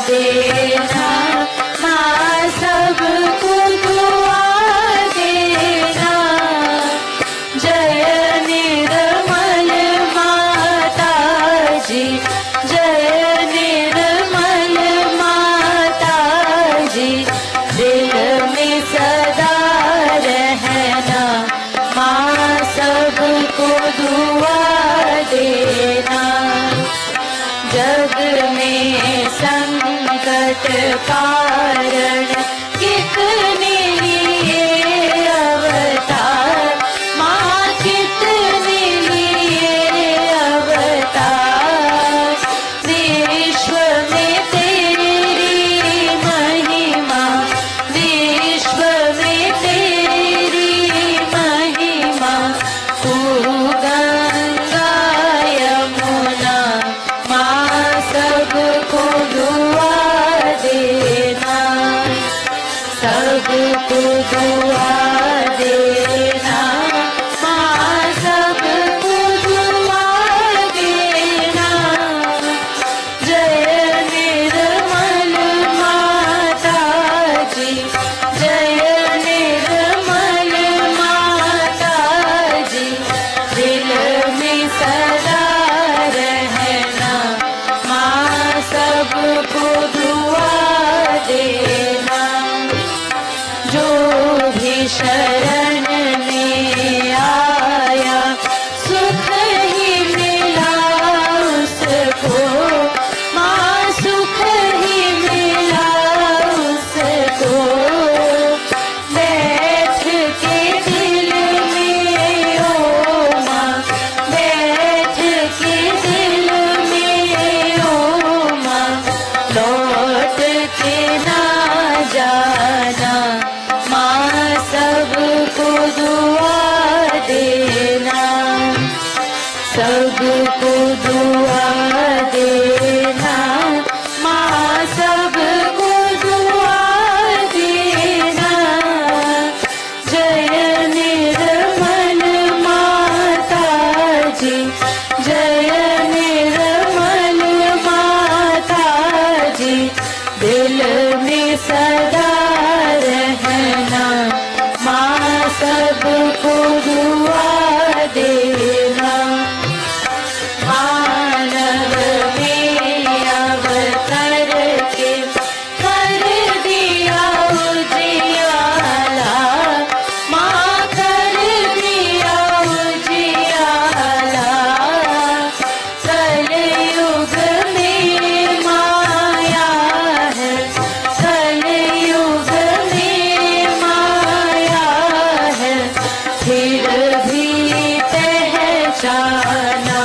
देना माँ, सबको दुआ देना। जय निर्मल माता जी, जय निर्मल माता जी, दिल में सदा रहना माँ, सबको दुआ देना। जग में संकट कारण कितने लिए अवतार माँ, कितने लिए अवतार। विश्व में तेरी महिमा, विश्व में तेरी महिमा। तू गंगा यमुना माँ, सबको दुआ देना, सबको दुआ देना माँ, सबको दुआ देना। जय निर्मल माता जी, जय निर्मल माता जी, दिल में सदा रहना माँ, सबको दुआ देना। जो भी शरण में आया सुख ही मिला उसको माँ, सुख ही मिला उसको। बैठ के दिल में ओ माँ, बैठ के दिल में ओ माँ, लौट के ना जाना माँ, सबको दुआ देना, सबको दुआ देना माँ, सबको दुआ देना। जय निर्मल माता जी, जय निर्मल माता जी, दिल में सदा रहना माँ, सबको दुआ देना। मानव में अवतर के कर दिया उजियाला माँ, कर दिया उजियाला। कलयुग में माया है, कलयुग में माया है, फिर भी पहचाना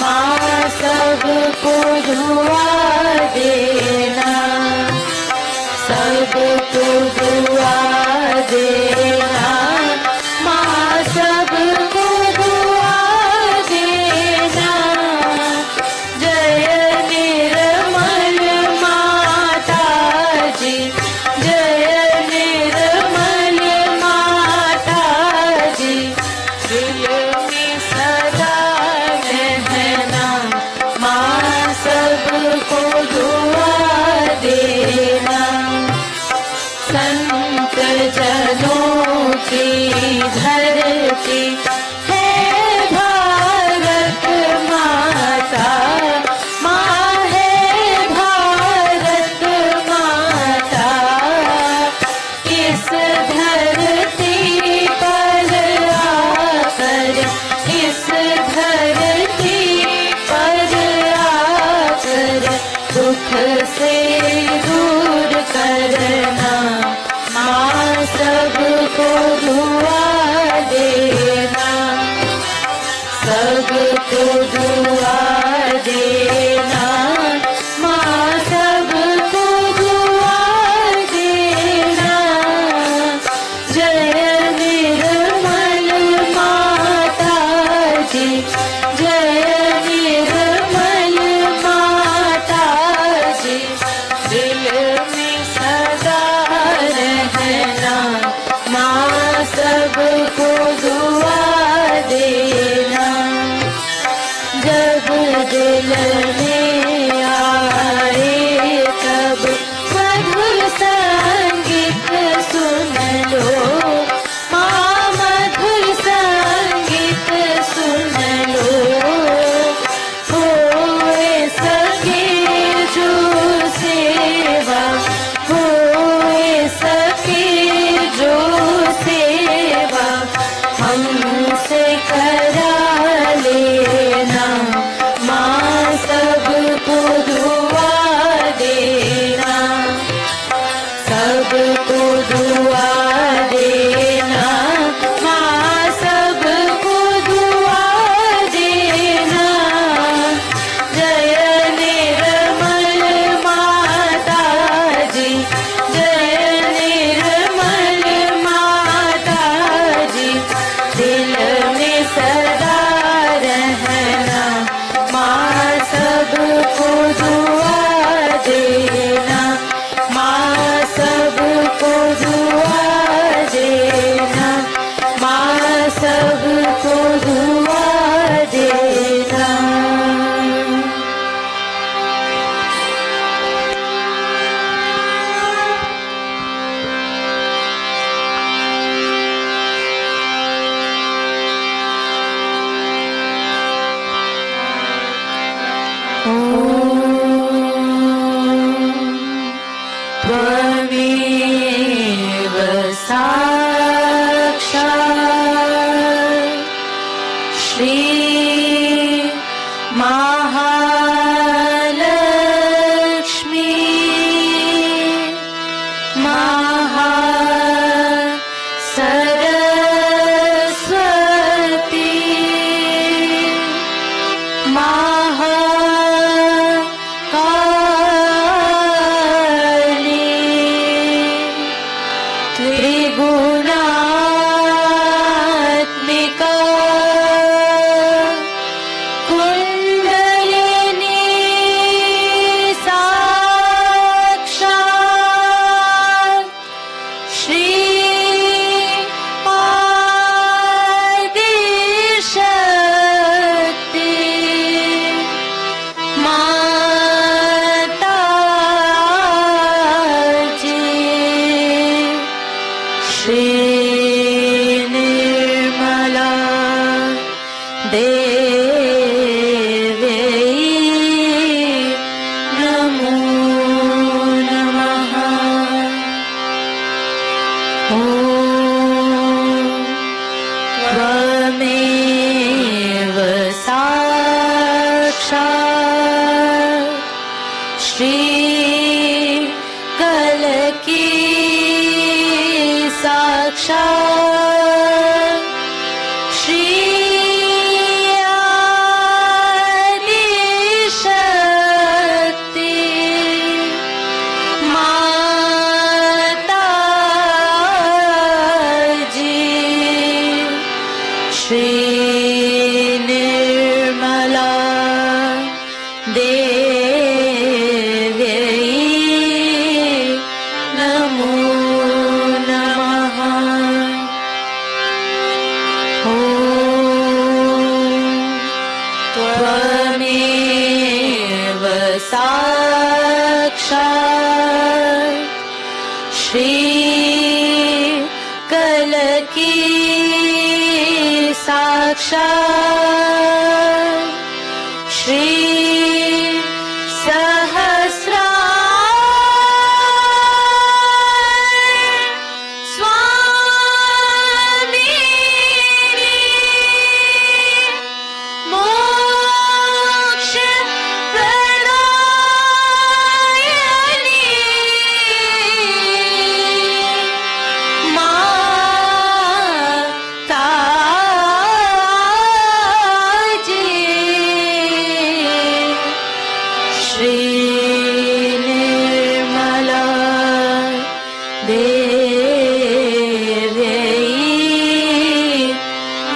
माँ, सबको दुआ देना, सबको दुआ देना माँ, सबको दुआ देना। जय निर्मल माता जी, जय निर्मल माता जी, दिल में सदा रहना माँ, सबको दुआ देना। संत जनों की धरती है भारत माता माँ, है भारत माता। इस धरती पर आकर, इस धरती पर आकर, दुख से दूर करना माँ, सबको दुआ देना, सबको दुआ देना मिलने आए तब मधुर संगीत सुन लो माँ, मधुर संगीत सुन लो। होए सके जो सेवा, होए सके जो सेवा हमसे करा लेना माँ, सबको दुआ देना, सबको दुआ देना माँ, सबको दुआ देना। जय निर्मल माता जी, जय निर्मल माता जी, दिल में सदा रहना माँ, सबको दुआ देना माँ, सबको दुआ देना माँ, सबको दुआ देना। त्वमेव साक्षात् श्री महालक्ष्मी महासरस्वती महाकाली त्रिगुणात्मिका कुंडलिनी साक्षात् श्री आदिशक्ति माता जी, श्री निर्मला देवी नमो नमः। ॐ त्वमेव साक्षात् श्री कलकी साक्षात् श्री आदिशक्ति माता जी, श्री निर्मला देवी नमो नमः। ॐ त्वमेव साक्षात् श्री कलकी साक्षात् श्री स्वामी मोक्ष प्रदायिनी माता जी, श्री निर्मला देवी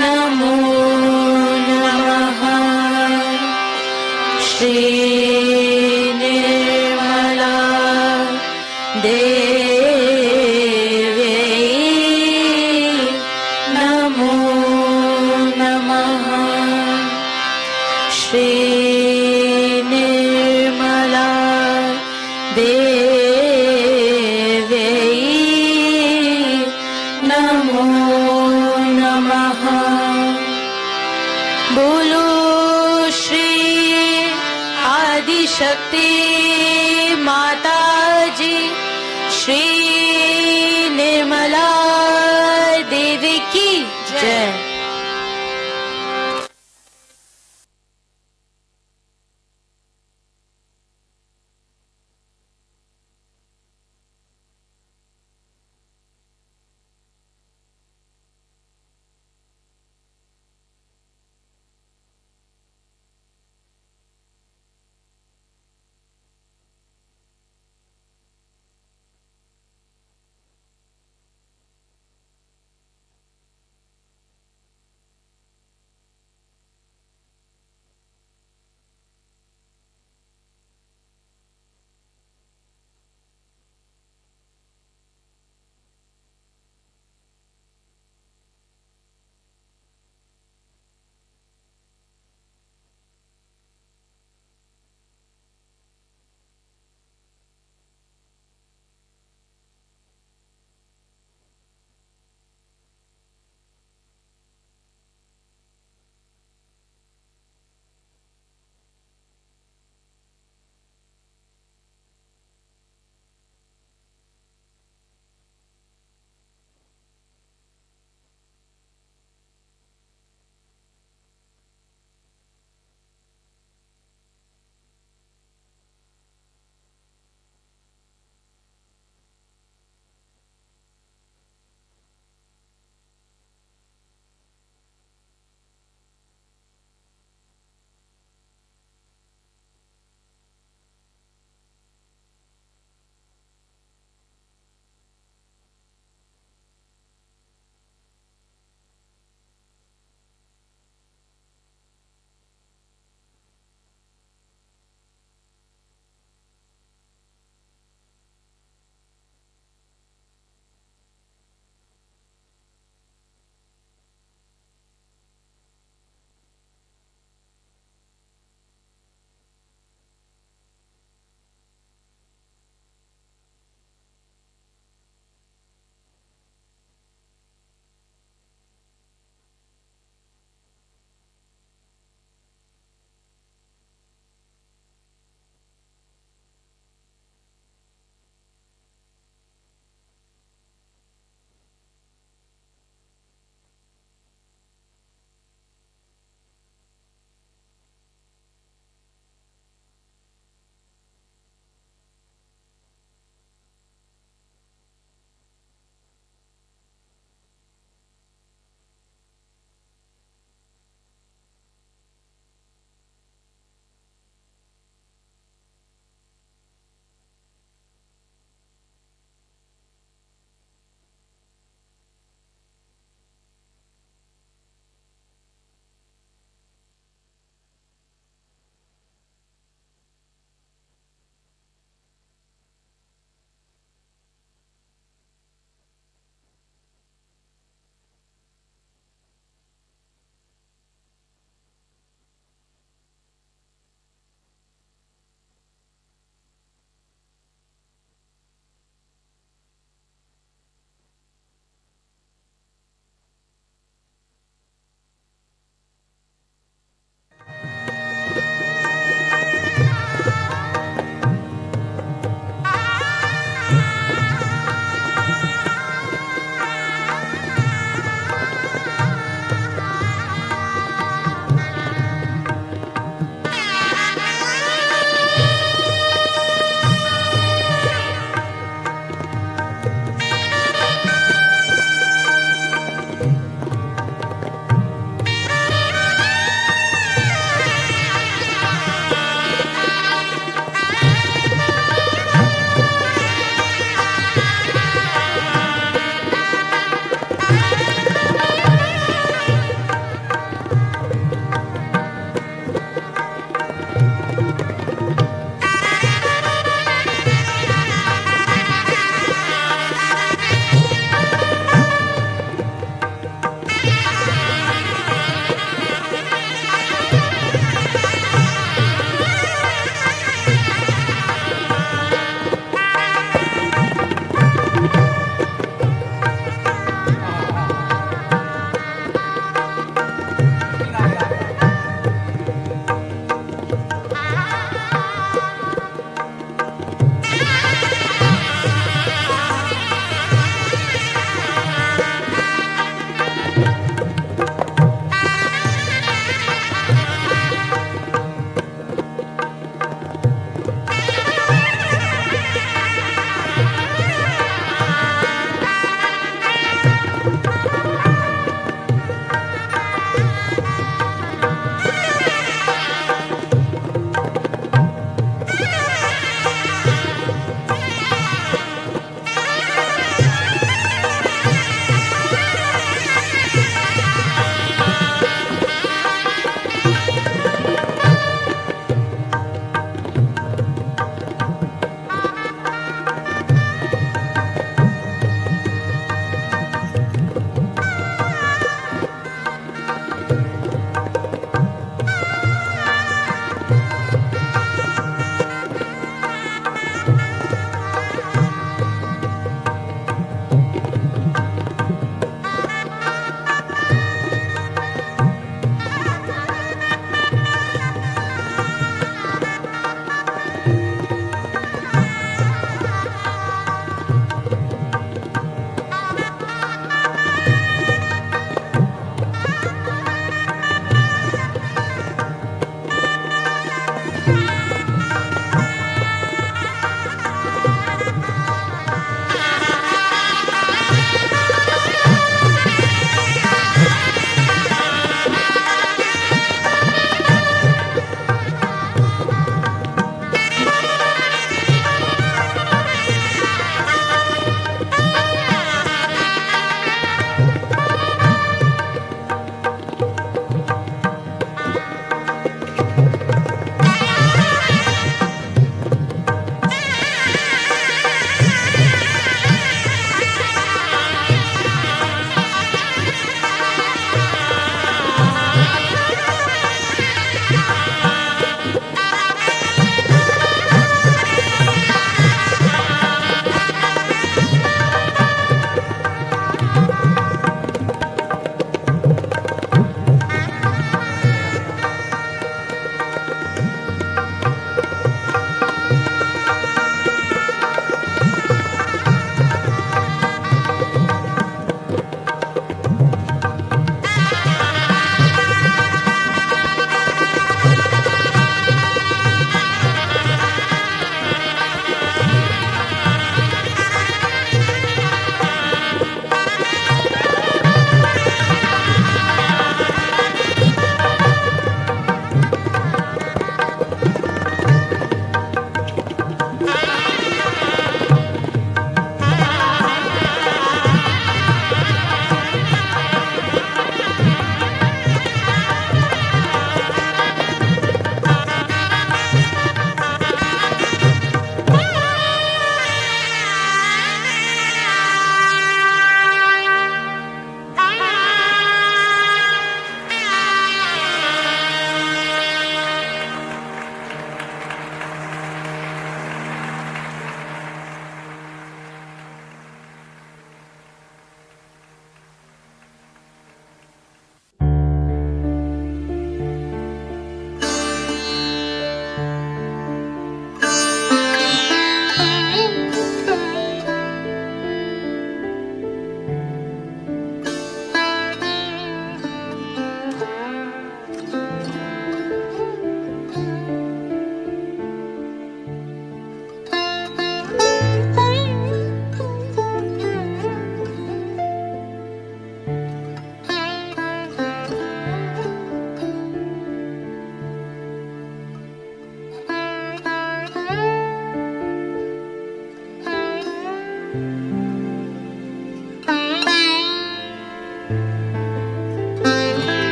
नमो नमः। श्री निर्मला देवी नमो नमः। श्री आदिशक्ति माता जी श्री निर्मला देवी की जय।